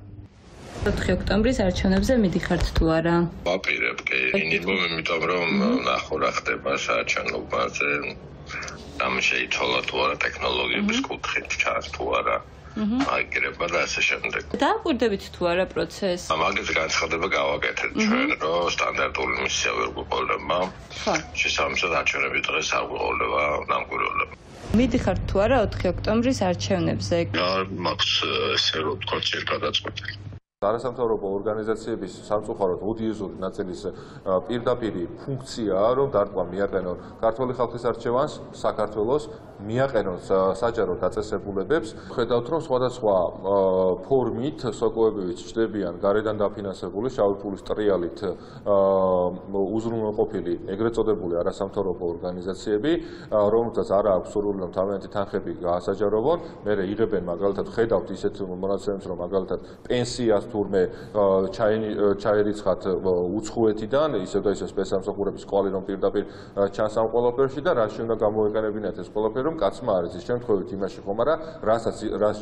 4 ოქტომბრის არჩევნებზე მიდიხართ თუ არა? ვაპირებ კი, იმიტომ რომ ნახო რა ხდება საარჩევნო უბანზე. ამ შეიცვალა თუ არა ტექნოლოგიების კუთხით ჩანს თუ არა. აგრება და ასე შემდეგ. დააკვირდებით თუ არა პროცესს? მაგის განცხადება გავაკეთეთ ჩვენ, რომ სტანდარტული მისია ვერ გვიყოლება. ხო. შესაბამისად არჩევნები დღეს არ გვიყოლება ნამკვირველება. მიდიხართ თუ არა 4 ოქტომბრის არჩევნებზე? არ მაქვს ესე რომ თქვა ჯერ გადაწყვეტილი. არასამთავრობო ორგანიზაციების სამწუხაროდ ოდიეზური ნაწილის პირდაპირი ფუნქციაა, რომ დარტყმა მიაყენონ ქართული ხალხის არჩევანს საქართველოს, მიაყენონ საჯარო დაწესებულებებს. ხედავთ, რომ სხვადასხვა ფორმით სოკოებივით ჩნდებიან გარედან დაფინანსებული შავი ფულის ტრიალით უზრუნველყოფილი ეგრეთ წოდებული არასამთავრობო ორგანიზაციები, რომელთაც არა აქვს სურვილი რომ თავიანთი თანხები გაასაჯაროვონ, მერე იღებენ მაგალითად ხედავთ ისეთ მონაცემებს, რომ მაგალითად პენსიას თურმე ჩაერიცხათ უცხოეთიდან, ისევ და ისევ სპეცსამსახურების კვალი რომ პირდაპირ ჩანს ამ ყველაფერში და რაში უნდა გამოეყენებინათ ეს ყველაფერი, რომ კაცმა არის ის შემთხვევით იმაში ხომ არა,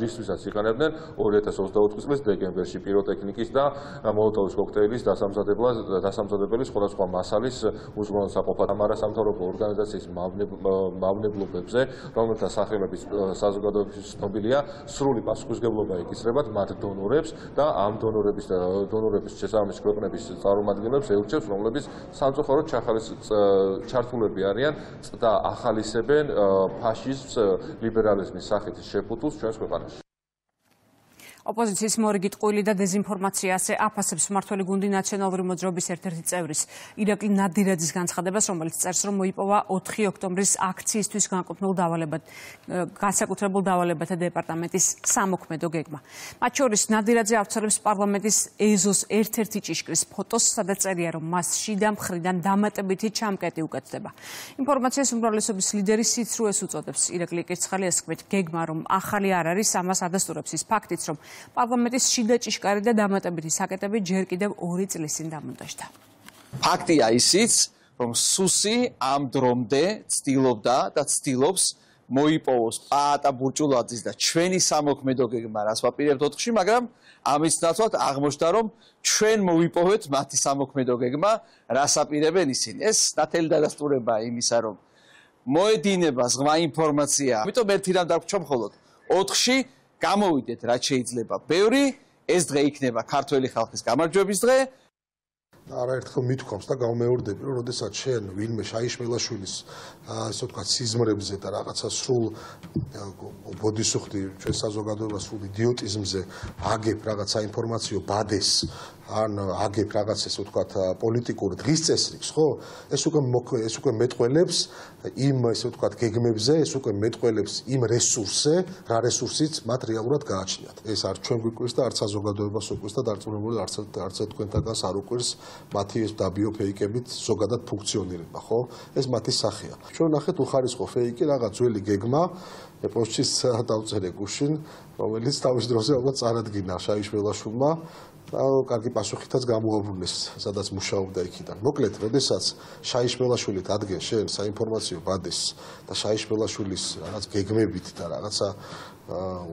რისთვისაც იყენებდნენ 2024 წლის დეკემბერში პიროტექნიკის და მოლოტოვის კოქტეილის დასამზადებელი სხვადასხვა მასალის უზრუნველსაყოფად ამ არასამთავრობო ორგანიზაციის მავნებლობებზე, რომელთა სახელების საზოგადოებისთვის ცნობილია, სრული პასუხისმგებლობა ეკისრებათ მათ დონორებს და ამ დონორების შესაბამის ქვეყნების წარმომადგენლებს ელჩებს, რომლებიც სამწუხაროდ ჩართულები არიან და ახალისებენ ფაშიზმს, ლიბერალიზმის სახით შეფუთულს ჩვენს ქვეყანაში. ოპოზიციის მორიგი ტყუილი და დეზინფორმაცია ასე აფასებს მმართველი გუნდი ნაციონალური მოძრაობის ერთ-ერთი წევრის ირაკლი ნადირაძის განცხადებას, რომელიც წერს, რომ მოიპოვა 4 ოქტომბრის აქციისთვის განსაკუთრებულ დავალებათა დეპარტამენტის სამოქმედო გეგმა. მათ შორის ნადირაძე ავრცელებს პარლამენტის ეზოს ერთ-ერთი ჭიშკრის ფოტოს, სადაც წერია, რომ მას შიდა მხრიდან დამატებითი ჩამკეტი უკეთდება. ინფორმაციას უმრავლესობის ლიდერი სიცრუეს უწოდებს. ირაკლი კირცხალი ესკმით, გეგმა რომ ახალი არ არის, ამას ადასტურებს ის ფაქტიც, რომ პარლამენტის შიდა ჭიშკარი და დამატებითი საკეტები ჯერ კიდევ 2 წლის წინ დამონტაჟდა. ფაქტია ისიც, რომ სუსი ამ დრომდე ცდილობდა და ცდილობს მოიპოვოს პაატა ბურჭულაძის და ჩვენი სამოქმედო გეგმა, რაც ვაპირებთ 4-ში, მაგრამ ამის ნაცვლად აღმოჩნდა, რომ ჩვენ მოვიპოვეთ მათი სამოქმედო გეგმა, რას აპირებენ ისინი. ეს ნათელი დადასტურებაა იმისა, რომ მოედინება ზღვა ინფორმაცია. ამიტომ ერთი რამ დაგვრჩა მხოლოდ 4-ში გამოვიდეთ, რაც შეიძლება ბევრი, ეს დღე იქნება ქართველი ხალხის გამარჯვების დღე. არაერთხელ მithქვამს და გავმეორდები, რომ როდესაც შენ ვინმე შაიშმელაშვილის ასე ვთქვათ სიზმრებზე და რაღაცა სრულ ბოდისუხდი ჩვენ საზოგადოებას სრულ იდიოტიზმზე აგებ რაღაცა ინფორმაციო ბადეს ან აგებ რაღაც ესე ვთქვათ პოლიტიკურ დღის წესრიგს, ხო? ეს უკვე მეტყველებს იმ ესე ვთქვათ გეგმებზე, ეს უკვე მეტყველებს იმ რესურსზე, რა რესურსიც მათ რეალურად გააჩნიათ. ეს არ ჩვენ გვიკვირს და არც საზოგადოებას უკვირს და დარწმუნებული არც თქვენთაგანს არ უკვირს მათი ეს დაბიო ფეიკებით ზოგადად ფუნქციონირება, ხო? ეს მათი სახეა. ჩვენ ნახეთ უხარისხო ფეიკი, რაღაც ძველი გეგმა, ეპოშის დავწერე გუშინ, რომელიც თავის დროზე ალბათ წარადგინა შაიშველაშვილმა და კარგი პასუხითაც გამოაბრუნეს, სადაც მუშაობდა იქიდან. მოკლედ, როდესაც შაიშველაშვილი დადგენ შენ საინფორმაციო ბადეს და შაიშველაშვილის რაღაც გეგმებით და რაღაცა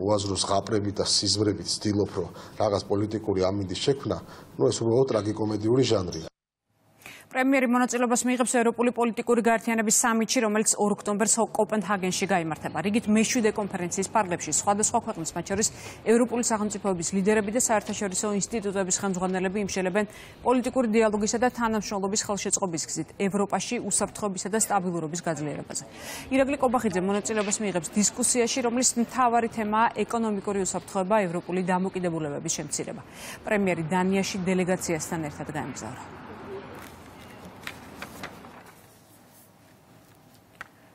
უაზრო ზღაპრებით და სიზმრებით ცდილობ, რომ რაღაც პოლიტიკური ამინდის შექმნა, ну ეს უბრალოდ ტრაგიკომედიური ჟანრია. პრემიერი მონაწილეობას მიიღებს ევროპული პოლიტიკური გაერთიანების სამიტში, რომელიც 2 ოქტომბერს კოპენჰაგენში გაიმართება. რიგით მე-7 კონფერენციის ფარგლებში სხვადასხვა ქვეყნის, მათ შორის ევროპული სახელმწიფოების ლიდერები და საერთაშორისო ინსტიტუტების ხელმძღვანელები იმშელებენ პოლიტიკური დიალოგისა და თანამშრომლობის ხელშეწყობის გზით ევროპაში უსაფრთხოებისა და სტაბილურობის გაძლიერებაზე. ირაკლი კობახიძე მონაწილეობას მიიღებს დისკუსიაში, რომლის მთავარი თემაა ეკონომიკური უსაფრთხოება, ევროპული დამოკიდებულებების შემცირება. პრემიერი დანიაში დელეგაციასთან ერთად გაემგზავრა.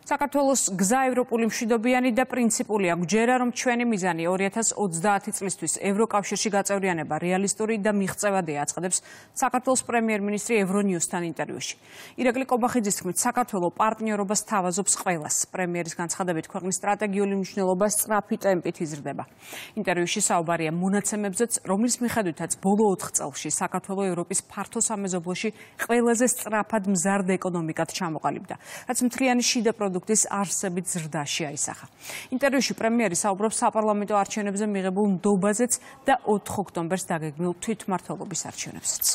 საქართველოს გზა ევროპული მშვიდობიანი და პრინციპულია. გვჯერა, რომ ჩვენი მიზანი 2030 წლისთვის ევროკავშირში გაწევრიანება რეალისტური და მიღწევადია, აცხადებს საქართველოს პრემიერ-მინისტრი ევრონიუსთან ინტერვიუში. ირაკლი კობახიძის თქმით, საქართველო პარტნიორობას თავაზობს ყველას. პრემიერის განცხადებით, ქვეყნის სტრატეგიული მნიშვნელობა სწრაფი ტემპით იზრდება. ინტერვიუში საუბარია მონაცემებზეც, რომლის მიხედვითაც ბოლო 4 წელში საქართველო ევროპის ფართო სამეზობლოში ყველაზე სწრაფად მზარდ ეკონომიკად ჩამოყალიბდა, რაც მთლიანი შიდა პროდუქტის არსებით ზრდაში აისახა. ინტერვიუში პრემიერი საუბრობს საპარლამენტო არჩევნებზე მიღებულ ნდობაზეც და 4 ოქტომბერს დაგეგმილ თვითმმართველობის არჩევნებზეც.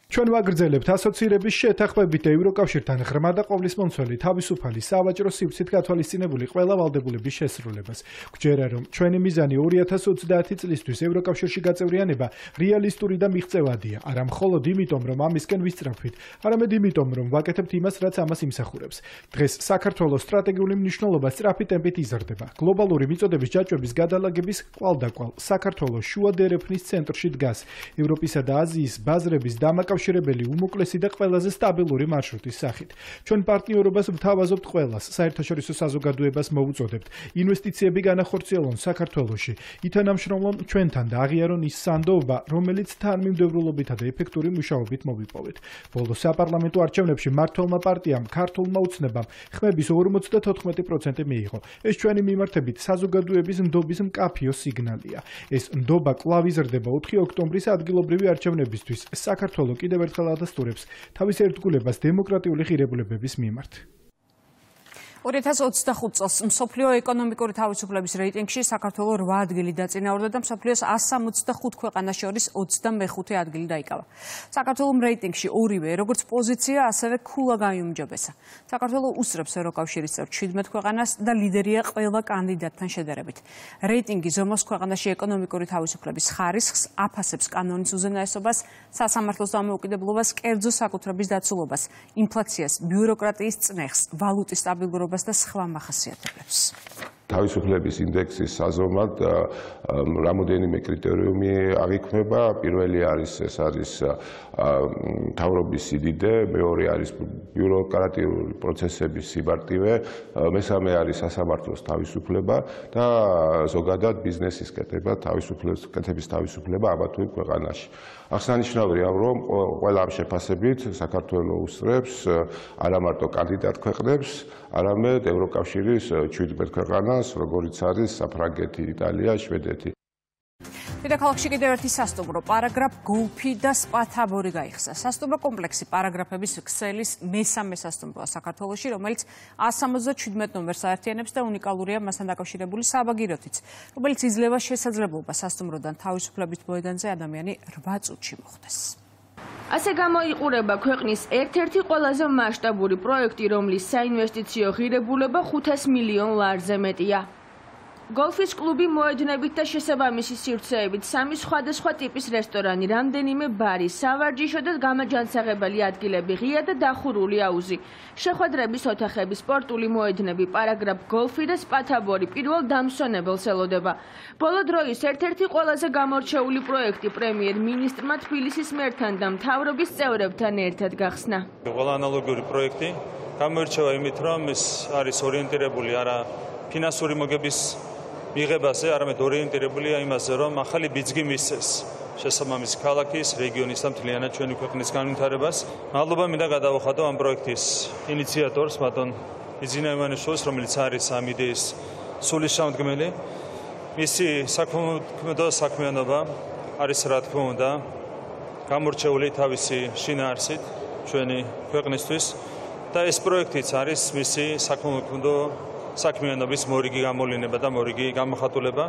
ჩვენ ვაგრძელებთ ასოცირების შეთანხმებით ევროკავშირთან ღრმა და ყოვლისმომცველი თავისუფალი სავაჭრო სივრცით გათვალისწინებული ყველა ვალდებულების შესრულებას. გვჯერა, რომ ჩვენი მიზანი 2030 წლისთვის ევროკავშირში გაწევრიანება რეალისტური და მიღწევადია, არა მხოლოდ იმიტომ, რომ ამისკენ ვისწრაფვით, არამედ იმიტომ, რომ ვაკეთებთ იმას, რაც ამას იმსახურებს. დღეს საქართველოს სტრატეგიული მნიშვნელობა სწრაფი ტემპით იზრდება. გლობალური მიწოდების ჯაჭვების გადალაგების კვალდაკვალ საქართველოს შუა დერეფნის ცენტრში დგას ევროპისა და აზიის ბაზრების დამაკავშირებელი უმოკლესი და ყველაზე სტაბილური მარშრუტის სახით. ჩვენ პარტნიორობას ვთავაზობთ ყველას, საერთაშორისო საზოგადოებას მოვუწოდებთ ინვესტიციები განახორციელონ საქართველოში, ითანამშრომლონ ჩვენთან და აღიარონ ის სანდოობა, რომელიც თანმიმდევრულობითა და ეფექტური მუშაობით მოვიპოვეთ. ბოლო საპარლამენტო არჩევნებში მმართველმა პარტიამ ქართულმა უცნებამ ხმების 54% მიიღო. ეს ჩვენი მიმართებით საზოგადოების ნდობის მკაფიო სიგნალია. ეს ნდობა კვლავ იზრდება 4 ოქტომბრის ადგილობრივი არჩევნებისთვის. საქართველო კიდევ ერთხელ ადასტურებს თავის ერთგულებას დემოკრატიული ღირებულებების მიმართ. 2025 წელს მსოფლიო ეკონომიკური თავისუფლების რეიტინგში საქართველო 8 ადგილი დაწინაურდა და მსოფლიოს 165 ქვეყანას შორის 25 ადგილი დაიკავა. საქართველოს რეიტინგში ორივე, როგორც პოზიცია, ასევე ქულა გაიუმჯობესა. საქართველო უსწრებს ევროკავშირის წევრ 17 ქვეყანას და ლიდერია ყველა კანდიდატთან შედარებით. რეიტინგი ზომოს ქვეყანაში ეკონომიკური თავისუფლების ხარისხს, აფასებს კანონის უზენაესობას, სასამართლოს დამოუკიდებლობას, კერძო საკუთრების დაცულობას, ინფლაციას, ბიუროკრატიის წნეხს, ვალუტის სტაბილურობას და სხვა მახასიათებლებს. თავისუფლების ინდექსის საზომად რამოდენიმე კრიტერიუმი აღიქმება. პირველი არის ეს არის მთავრობის სიდიდე, მეორე არის ბიუროკრატიული პროცესების სიმარტივე, მესამე არის სასამართლოს თავისუფლება და ზოგადად ბიზნესის კეთების თავისუფლება ამა თუ იმ ქვეყანაში. აღსანიშნავია, რომ ყველა ამ შეფასებით საქართველოს უსწრებს არა მარტო კანდიდატ ქვეყნებს, არამედ ევროკავშირის 17 ქვეყანას, როგორიც არის საფრანგეთი, იტალია, შვედეთი. დედაქალაქში კიდევ ერთი სასტუმრო, პარაგრაფ გოლფი და სპა თაბორი გაიხსნა. სასტუმრო კომპლექსი პარაგრაფების ქსელის მესამე სასტუმროა საქართველოში, რომელიც 177 ნომერს აერთიანებს და უნიკალურია მასთან დაკავშირებული საბაგიროთიც, რომელიც იძლევა შესაძლებლობა სასტუმროდან თავისუფლების მოედანზე ადამიანი 8 წუთში მოხვდეს. ასე გამოიყურება ქვეყნის ერთ-ერთი ყველაზე მასშტაბური პროექტი, რომლის საინვესტიციო ღირებულება 500 მილიონ ლარზე მეტია. გოლფის კლუბი მოედნებით და შესაბამისი სივრცეებით, 3 სხვადასხვა ტიპის რესტორანი, რამდენიმე ბარი, სავარჯიშო და გამაჯანსაღებელი ადგილები, ღია და დახურული აუზი, შეხვედრების ოთახები, სპორტული მოედნები, პარაგრაფ გოლფი და სპა თაბორი პირველ დამსვენებელს ელოდება. ბოლო დროის ერთ-ერთი ყველაზე გამორჩეული პროექტი პრემიერ-მინისტრმა თბილისის მერთან და მთავრობის წევრებთან ერთად გახსნა. ყველა ანალოგიური პროექტი გამოირჩევა იმით, რომ ეს არის ორიენტირებული არა ფინანსური მოგების მიღებაზე, არამედ ორიენტირებულია იმაზე, რომ ახალი ბიძგი მისცეს შესაბამისი ქალაქის, რეგიონის და მთლიანად ჩვენი ქვეყნის განვითარებას. მადლობა მინდა გადავუხადო ამ პროექტის ინიციატორს, ბატონ იძინა ივანიშვილს, რომელიც არის ამ იდეის სულისჩამდგმელი. მისი საქველმოქმედო საქმიანობა არის, რა თქმა უნდა, გამორჩეული თავისი შინაარსით ჩვენი ქვეყნისთვის და ეს პროექტიც არის მისი საქველმოქმედო საქმიანობის მორიგი გამოლინება და მორიგი გამოხატულება.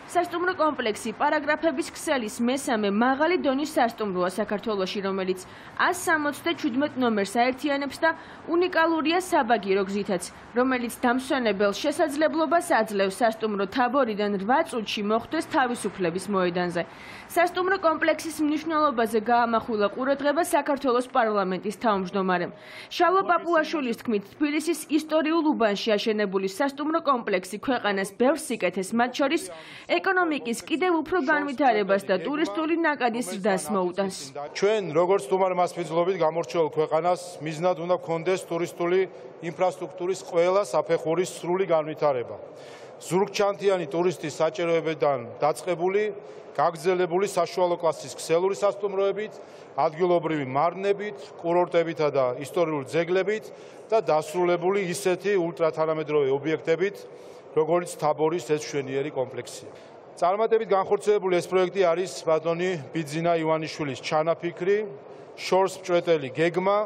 სასტუმრო კომპლექსი პარაგრაფების ქსელის მესამე მაღალი დონის სასტუმროა საქართველოში, რომელიც 177 ნომერს აერთიანებს და უნიკალურია საბაგირო გზითაც, რომელიც დამსვენებელს შესაძლებლობას აძლევს სასტუმრო თაბორიდან 8 წუთში მოხვდეს თავისუფლების მოედანზე. სასტუმრო კომპლექსის მნიშვნელობაზე გაამახვილა ყურადღება საქართველოს პარლამენტის თავმჯდომარემ. შალვა პაპუაშვილის თქმით, თბილისის ისტორიულ უბანში აშენებული სასტუმრო კომპლექსი ქვეყანას ბევრს იკეთეს, მათ შორის ეკონომიკის კიდევ უფრო განვითარებას და ტურისტული ნაკადის ზრდას მოუტანს. ჩვენ როგორც სტუმარ-მასპინძლობით გამორჩეულ ქვეყანას მიზნად უნდა გქონდეს ტურისტული ინფრასტრუქტურის ყველა საფეხურის სრული განვითარება. ზურგჩანთიანი ტურისტის საჭიროებებიდან დაწყებული, გაგრძელებული საშუალო კლასის ქსელური სასტუმროებით, ადგილობრივი მარნებით, კურორტებითა და ისტორიული ძეგლებით და დასრულებული ისეთი ულტრათანამედროვე ობიექტებით, როგორც თაბორის ეს მშვენიერი კომპლექსია. წარმატებით განხორციელებული ეს პროექტი არის ბატონი ბიძინა ივანიშვილის ჩანაფიქრი, შორს მჭვეტელი გეგმა,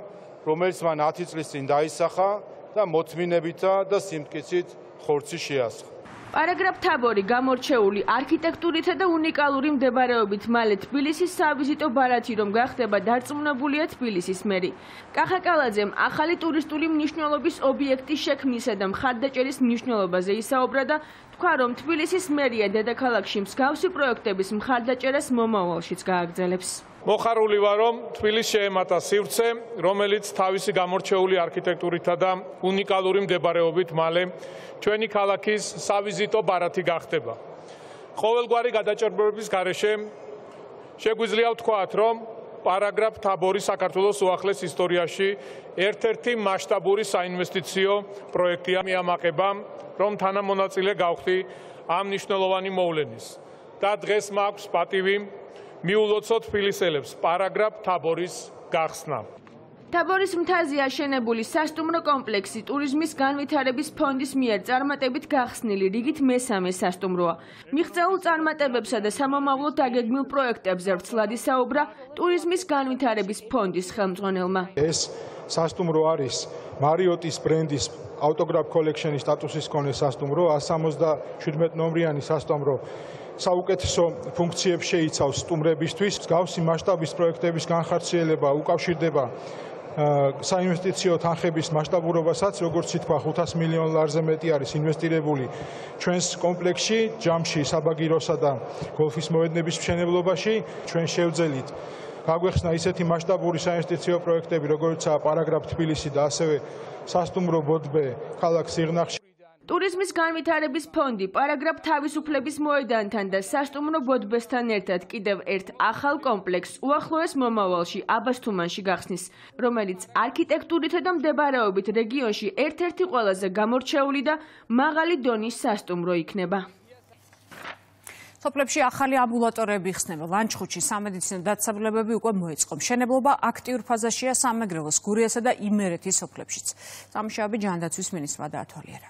რომელიც მან 10 წლის წინ დაისახა და მოთმინებითა და სიმტკიცით ხორცი შეასხა. პარაგრაფ თაბორი გამორჩეული არქიტექტურითა და უნიკალური მდებარეობით მალე თბილისის სავიზიტო ბარათი რომ გახდება დარწმუნებულია თბილისის მერი. კახაკალაძემ ახალი ტურისტული მნიშვნელობის ობიექტის შექმნისა და მხარდაჭერის მნიშვნელობაზე ისაუბრა და თქვა, რომ თბილისის მერია დედაქალაქში მსგავსი პროექტების მხარდაჭერას მომავალშიც გააგრძელებს. მოხარული ვარ, რომ თბილისს შეემატა სივრცე, რომელიც თავისი გამორჩეული არქიტექტურითა და უნიკალური მდებარეობით მალე ჩვენი ქალაქის სავიზიტო ბარათი გახდება. ყოველგვარი გადაჭერბების გარეშე შეგვიძლია ვთქვათ, რომ პარაგრაფ თაბორი საქართველოს უახლეს ისტორიაში ერთ-ერთი მასშტაბური საინვესტიციო პროექტია. მიამაყება, რომ თანამონაწილე გავხდი ამ მნიშვნელოვანი მოვლენის და დღეს მაქვს პატივი მიულოცოთ თბილისელებს პარაგრაფ თაბორის გახსნა. თაბორის მთაზე აშენებული სასტუმრო კომპლექსი ტურიზმის განვითარების ფონდის მიერ წარმატებით გახსნილი რიგით მესამე სასტუმროა. მიღწეულ წარმატებებსა და სამომავლოდ დაგეგმილ პროექტებზე ვრცლად ისაუბრა ტურიზმის განვითარების ფონდის ხელმძღვანელმა. ეს სასტუმრო არის მარიოტის ბრენდის autograph collection-ის სტატუსის მქონე სასტუმრო, 177 ნომრიანი სასტუმრო საუკეთესო ფუნქციებს შეიცავს სტუმრებისთვის. მსგავსი მასშტაბის პროექტების განხორციელება უკავშირდება საინვესტიციო თანხების მასშტაბურობასაც, როგორც ითქვა, 500 მილიონ ლარზე მეტი არის ინვესტირებული ჩვენს კომპლექსში, ჯამში, საბაგიროსა და გოლფის მოედნების მშენებლობაში. ჩვენ შევძელით გაგვეხსნა ისეთი მასშტაბური საინვესტიციო პროექტები, როგორიცაა პარაგრაფ თბილისი და ასევე სასტუმრო ბოდბე ქალაქ სიღნაღში. ტურიზმის განვითარების ფონდი პარაგრაფ თავისუფლების მოედანთან და სასტუმრო ბოდბესთან ერთად კიდევ ერთ ახალ კომპლექსს უახლოეს მომავალში აბასთუმანში გახსნის, რომელიც არქიტექტურითა და მდებარეობით რეგიონში ერთ-ერთი ყველაზე გამორჩეული და მაღალი დონის სასტუმრო იქნება. სოფლებში ახალი ამბულატორიები იხსნება. ლანჩხუთში სამედიცინო დაწესებულებები უკვე მოეწყო. მშენებლობა აქტიურ ფაზაშია სამეგრელოს, გურიასა და იმერეთის სოფლებშიც. სამუშაოები ჯანდაცვის მინისტრმა დაათვალიერა.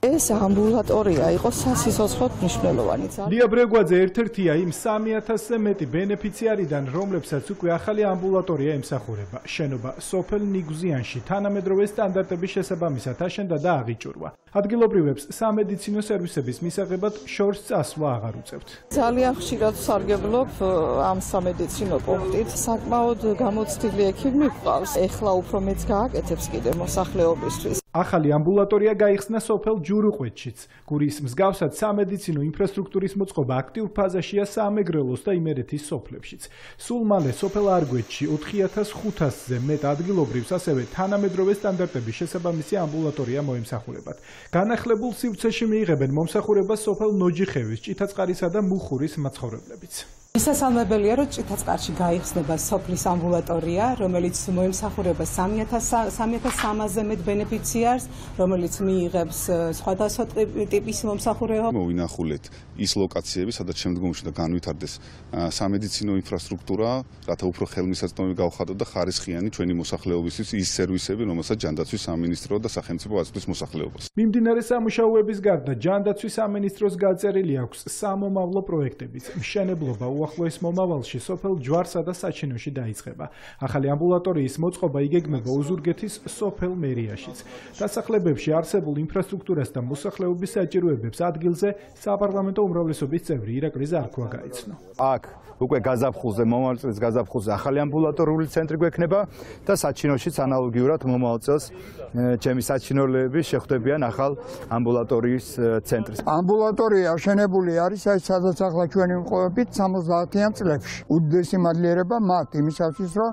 ეს ამბულატორია იყო სასიცოცხლოდ მნიშვნელოვანი. ლია ბრეგვაძე ერთ-ერთია იმ 3000-ზე მეტი ბენეფიციარიდან, რომლებსაც უკვე ახალი ამბულატორია ემსახურება. შენობა სოფელ ნიგუზიანში თანამედროვე სტანდარტების შესაბამისად აშენდა და აღიჭურვა. ადგილობრივებს სამედიცინო სერვისების მისაღებად შორს წასვლა აღარ უწევთ. ძალიან ხშირად სარგებლობ ამ სამედიცინო პუნქტით. საკმაოდ გამოცდილი ექიმი გვყავს. ეხლა უფრო მეც გააკეთებს კიდე მოსახლეობისთვის. ახალი ამბულატორია გაიხსნა სოფელ ჯურუყვეთშიც. გურიის მსგავსად სამედიცინო ინფრასტრუქტურის მოწყობა აქტიურ ფაზაშია სამეგრელოს და იმერეთის სოფლებშიც. სულ მალე სოფელ არგვეთში 4500-ზე მეტ ადგილობრივს ასევე თანამედროვე სტანდარტების შესაბამისი ამბულატორია მოემსახურებათ. განახლებულ სივრცეში მიიღებენ მომსახურებას სოფელ ნოჯიხევის, ჭიტაწყარისა და მუხურის მაცხოვრებლებიც. მისასალმებელია, რომ ჭიტაწყარში გაიხსნება სოფლის ამბულატორია, რომელიც მოემსახურება 3300-ზე მეტ ბენეფიციარს, რომელიც მიიღებს სხვადასხვა ტიპის მომსახურება. მოვინახულეთ ის ლოკაციები, სადაც შემდგომში და განვითარდეს სამედიცინო ინფრასტრუქტურა, რათა უფრო ხელმისაწვდომი გავხადოთ და ხარისხიანი ჩვენი მოსახლეობისთვის ის სერვისები, რომელსაც ჯანდაცვის სამინისტრო და სახელმწიფო აწვდის მოსახლეობას. მიმდინარე სამუშაოების გარდა ჯანდაცვის სამინისტროს გაწერილი აქვს სამომავლო პროექტებიც. მშენებლობა უახლოეს მომავალში სოფელ ჯვარსა და საჩინოში დაიწყება. ახალი ამბულატორიის მოწყობა იგეგმება ოზურგეთის სოფელ მერიაშიც. დასახლებებში არსებულ ინფრასტრუქტურას და მოსახლეობის საჭიროებებს ადგილზე საპარლამენტო უმრავლესობის წევრი ირაკლი ზარქვა გაიცნო. აქ უკვე გაზაფხულზე, მომავალ წელს გაზაფხულზე ახალი ამბულატორიული ცენტრი გვექნება და საჩინოშიც ანალოგიურად მომავალ წელს ჩემი საჩინოლეები შეხვდებიან ახალ ამბულატორიის ცენტრს. ამბულატორია აღშენებული არის სადაც ახლა ჩვენი მყოფებით 70-იან წლებში. უდიდესი მადლიერება მათ იმისათვის, რომ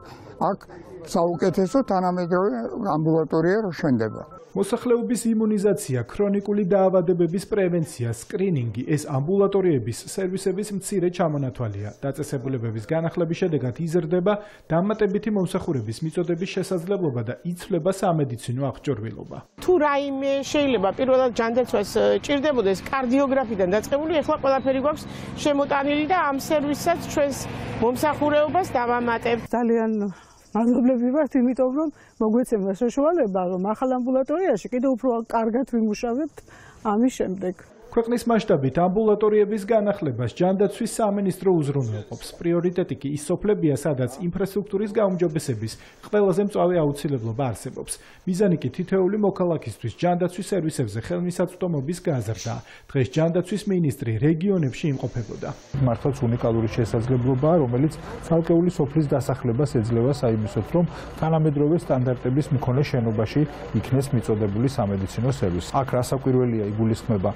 აქ საუკეთესო თანამედროვე ამბულატორია შენდება. მოსახლეობის იმუნიზაცია, ქრონიკული დაავადებების პრევენცია, სკრინინგი ეს ამბულატორიების სერვისების მცირე ჩამონათვალია. დაწესებულებების განახლების შედეგად იზრდება დამატებითი მომსახურების მიწოდების შესაძლებლობა და იცვლება სამედიცინო აღჭურვილობა. თუ რაიმე შეიძლება პირველად ჯანდაცვას ჭირდებოდეს კარდიოგრაფიდან დაწყებული, ეხლა ყველაფერი გვაქვს შემოტანილი და ამ სერვისსაც ჩვენს მომსახურეობას დავამატებთ. ძალიან მადლობლები ვართ, იმიტომ რომ მოგვეცემა საშუალება, რომ ახალ ამბულატორიაში კიდევ უფრო კარგად ვიმუშავებთ ამის შემდეგ. ქვეყნის მასშტაბით ამბულატორიების განახლებას ჯანდაცვის სამინისტრო უზრუნველყოფს. პრიორიტეტი კი ის სოფლებია, სადაც ინფრასტრუქტურის გაუმჯობესების ყველაზე მწვავე აუცილებლობა არსებობს. მიზანი კი თითოეული მოქალაქისთვის ჯანდაცვის სერვისებზე ხელმისაწვდომობის გაზრდა. დღეს ჯანდაცვის მინისტრი რეგიონებში იმყოფებოდა. მართლაც უნიკალური შესაძლებლობაა, რომელიც ცალკეული სოფლის დასახლებას ეძლევა საიმისოდ, რომ თანამედროვე სტანდარტების მქონე შენობაში იქნეს მიწოდებული სამედიცინო სერვისი. აქ რასაკვირველია იგულისხმება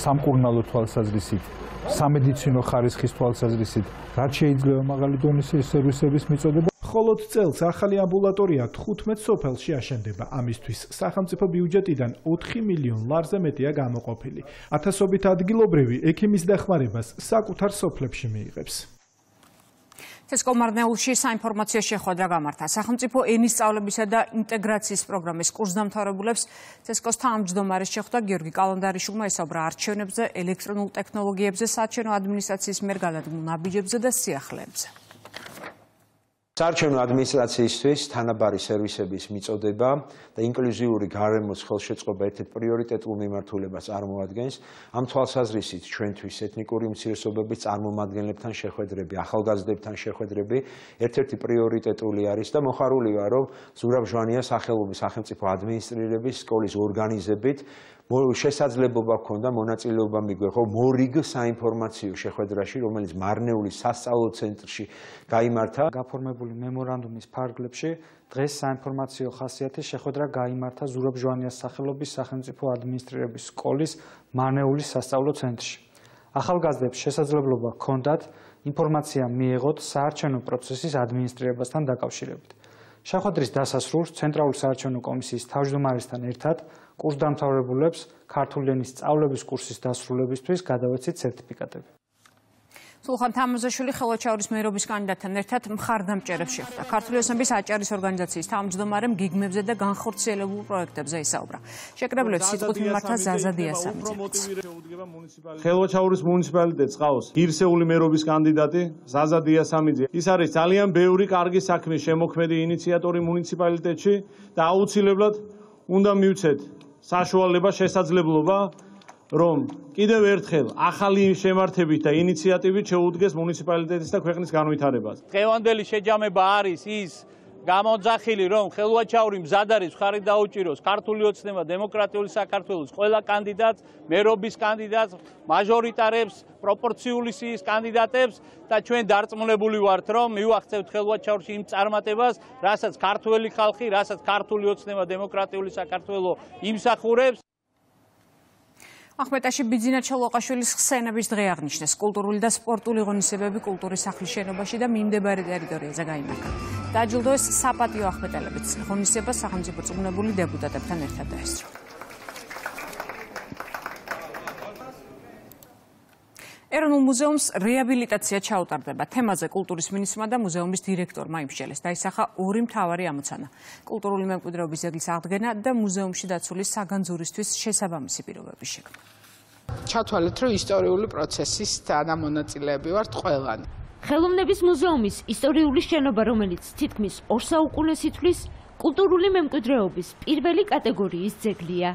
სამკურნალო თვალსაზრისით, სამედიცინო ხარისხის თვალსაზრისით, რაც შეიძლება მაღალი დონის სერვისების მიწოდება. მხოლოდ წელს ახალი ამბულატორია 15 სოფელში აშენდება. ამისთვის სახელმწიფო ბიუჯეტიდან 4 მილიონ ლარზე მეტია გამოყოფილი. ათასობით ადგილობრივი ექიმის დახმარებას საკუთარ სოფლებში მიიღებს. ცესკო მარნეულში საინფორმაციო შეხვედრა გამართა. სახელმწიფო ენის სწავლებისა და ინტეგრაციის პროგრამის კურსდამთავრებულებს ცესკოს თავმჯდომარის შეხვდა გიორგი კალანდარიშვილმა ესაუბრა არჩევნებზე, ელექტრონულ ტექნოლოგიებზე, საარჩევნო ადმინისტრაციის მიერ განადგმულ ნაბიჯებზე და სიახლეებზე. საარჩევნო ადმინისტრაციისთვის თანაბარი სერვისების მიწოდება და ინკლუზიური გარემოს ხელშეწყობა ერთ-ერთ პრიორიტეტულ მიმართულებას წარმოადგენს. ამ თვალსაზრისით ჩვენთვის ეთნიკური უმცირესობების წარმომადგენლებთან შეხვედრები, ახალგაზრდებთან შეხვედრები ერთ-ერთი პრიორიტეტული არის და მოხარული ვარ, რომ ზურაბ ჟვანიას სახელობის სახელმწიფო ადმინისტრირების სკოლის ორგანიზებით შესაძლებლობა ჰქონდა მონაწილეობა მიგვეღო მორიგ საინფორმაციო შეხვედრაში, რომელიც მარნეულის სასწავლო ცენტრში გაიმართა. გაფორმებული მემორანდუმის ფარგლებში დღეს საინფორმაციო ხასიათის შეხვედრა გაიმართა ზურაბ ჟვანიას სახელობის სახელმწიფო ადმინისტრირების სკოლის მარნეულის სასწავლო ცენტრში. ახალგაზრდებს შესაძლებლობა ჰქონდათ ინფორმაცია მიეღოთ საარჩევნო პროცესის ადმინისტრირებასთან დაკავშირებით. შეხვედრის დასასრულს ცენტრალური საარჩევნო კომისიის თავმჯდომარესთან ერთად კურსდამთავრებულებს ქართული ენის სწავლების კურსის დასრულებისთვის გადავეცით სერტიფიკატები. სულხან თამაზაშვილი ხელვაჩაურის მერობის კანდიდატთან ერთად მხარდამჭერებს შეხვდა. ქართული ოცნების აჭარის ორგანიზაციის თავმჯდომარემ გეგმებზე და განხორციელებულ პროექტებზე ისაუბრა. შეკრებილებს სიტყვით მიმართა ზაზა დიასამიძეც. ხელვაჩაურის მუნიციპალიტეტს ყავს ღირსეული მერობის კანდიდატი ზაზა დიასამიძე. ის არის ძალიან ბევრი კარგი საქმის შემოქმედი ინიციატორი მუნიციპალიტეტში და აუცილებლად უნდა მივცეთ საშუალება, შესაძლებლობა რომ კიდევ ერთხელ ახალი შემართებით და ინიციატივით შეუდგეს მუნიციპალიტეტის და ქვეყნის განვითარებას. დღევანდელი შეჯამება არის ის გამოძახილი, რომ ხელვაჩაური მზად არის მხარი დაუჭიროს ქართული ოცნება დემოკრატიული საქართველოს ყველა კანდიდატს, მერობის კანდიდატს, მაჟორიტარებს, პროპორციული სიის კანდიდატებს და ჩვენ დარწმუნებული ვართ, რომ მივახცევთ ხელვაჩაურში იმ წარმატებას, რასაც ქართველი ხალხი, რასაც ქართული ოცნება დემოკრატიული საქართველო იმსახურებს. ახმეტაში ბიძინა ჩოლოყაშვილის ხსენების დღე აღნიშნეს. კულტურული და სპორტული ღონისძიებები კულტურის სახლის შენობაში და მიმდებარე ტერიტორიაზე გაიმართა. დაჯილდოეს საპატიო ახმეტელებიც. ღონისძიებას სახელმწიფო წიგნებული დეპუტატებთან ერთად დაესწრო. ეროვნულ მუზეუმს რეაბილიტაცია ჩაუტარდება. თემაზე კულტურის მინისტრმა და მუზეუმის დირექტორმა იმსჯელეს. დაისახა ორი მთავარი ამოცანა: კულტურული მემკვიდრეობის ძეგლის აღდგენა და მუზეუმში დაცული საგანძურისთვის შესაბამისი პირობების შექმნა. ჩათვალეთ, რომ ისტორიული პროცესის თანამონაწილეები ვართ ყველანი. ხელოვნების მუზეუმის ისტორიული შენობა, რომელიც თითქმის 2 საუკუნეს ითვლის, კულტურული მემკვიდრეობის პირველი კატეგორიის ძეგლია.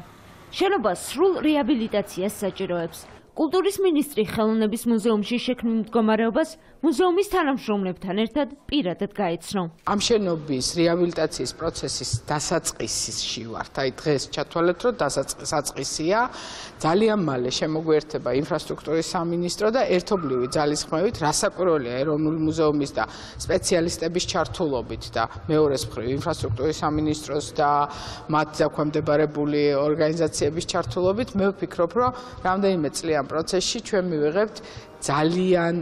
შენობა სრულ რეაბილიტაციას საჭიროებს. კულტურის მინისტრი ხელოვნების მუზეუმში შექმნილ მდგომარეობას მუზეუმის თანამშრომლებთან ერთად პირადად გაეცნო. ამ შენობის რეაბილიტაციის პროცესის დასაწყისში ვართ. აი დღეს ჩათვალეთ, რომ დასაწყისია. ძალიან მალე შემოგვიერთება ინფრასტრუქტურის სამინისტრო და ერთობლივი ძალისხმევით რასაკვირველია ეროვნული მუზეუმის და სპეციალისტების ჩართულობით და მეორეს მხრივ ინფრასტრუქტურის სამინისტროს და მათ დაქვემდებარებული ორგანიზაციების ჩართულობით მე ვფიქრობ, რომ რამდენიმე წლიან პროცესში ჩვენ მივიღებთ ძალიან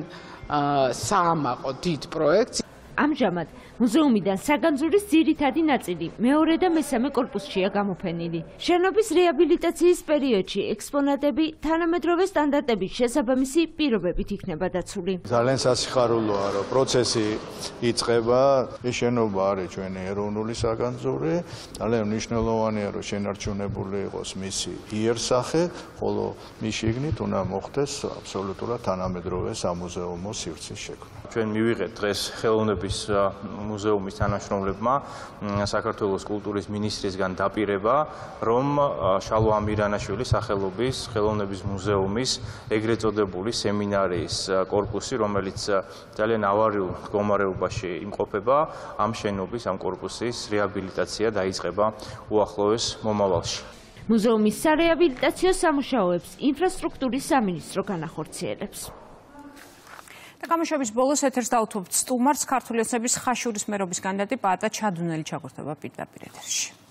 საამაყო დიდ პროექტს. ამჟამად მუზეუმიდან საგანძურის ძირითადი ნაწილი მეორე და მესამე კორპუსშია გამოფენილი. შენობის რეაბილიტაციის პერიოდში ექსპონატები თანამედროვე სტანდარტების შესაბამისი პირობებით იქნება დაცული. ძალიან სასიხარულოა, რომ პროცესი იწყება. ეს შენობა არის ჩვენი ეროვნული საგანძური. ძალიან მნიშვნელოვანია, რომ შენარჩუნებული იყოს მისი იერსახე, ხოლო მის შიგნით უნდა მოხდეს აბსოლუტურად თანამედროვე სამუზეუმო სივრცის შექმნა. ჩვენ მივიღეთ დღეს ხელოვნების მუზეუმის თანამშრომლებმა საქართველოს კულტურის მინისტრისგან დაპირება, რომ შალვა ამირანაშვილის სახელობის ხელოვნების მუზეუმის ეგრეთ წოდებული სემინარიის კორპუსი, რომელიც ძალიან ავარიულ მდგომარეობაში იმყოფება, ამ შენობის, ამ კორპუსის რეაბილიტაცია დაიწყება უახლოეს მომავალში. მუზეუმის სარეაბილიტაციო სამუშაოებს ინფრასტრუქტურის სამინისტრო განახორციელებს. გამოშვების ბოლოს ეთერს დაუთმობთ სტუმარს ქართული ოცნების ხაშურის მერობის კანდიდატი პაატა ჩადუნელი ჩაგვერთვება პირდაპირ ეთერში.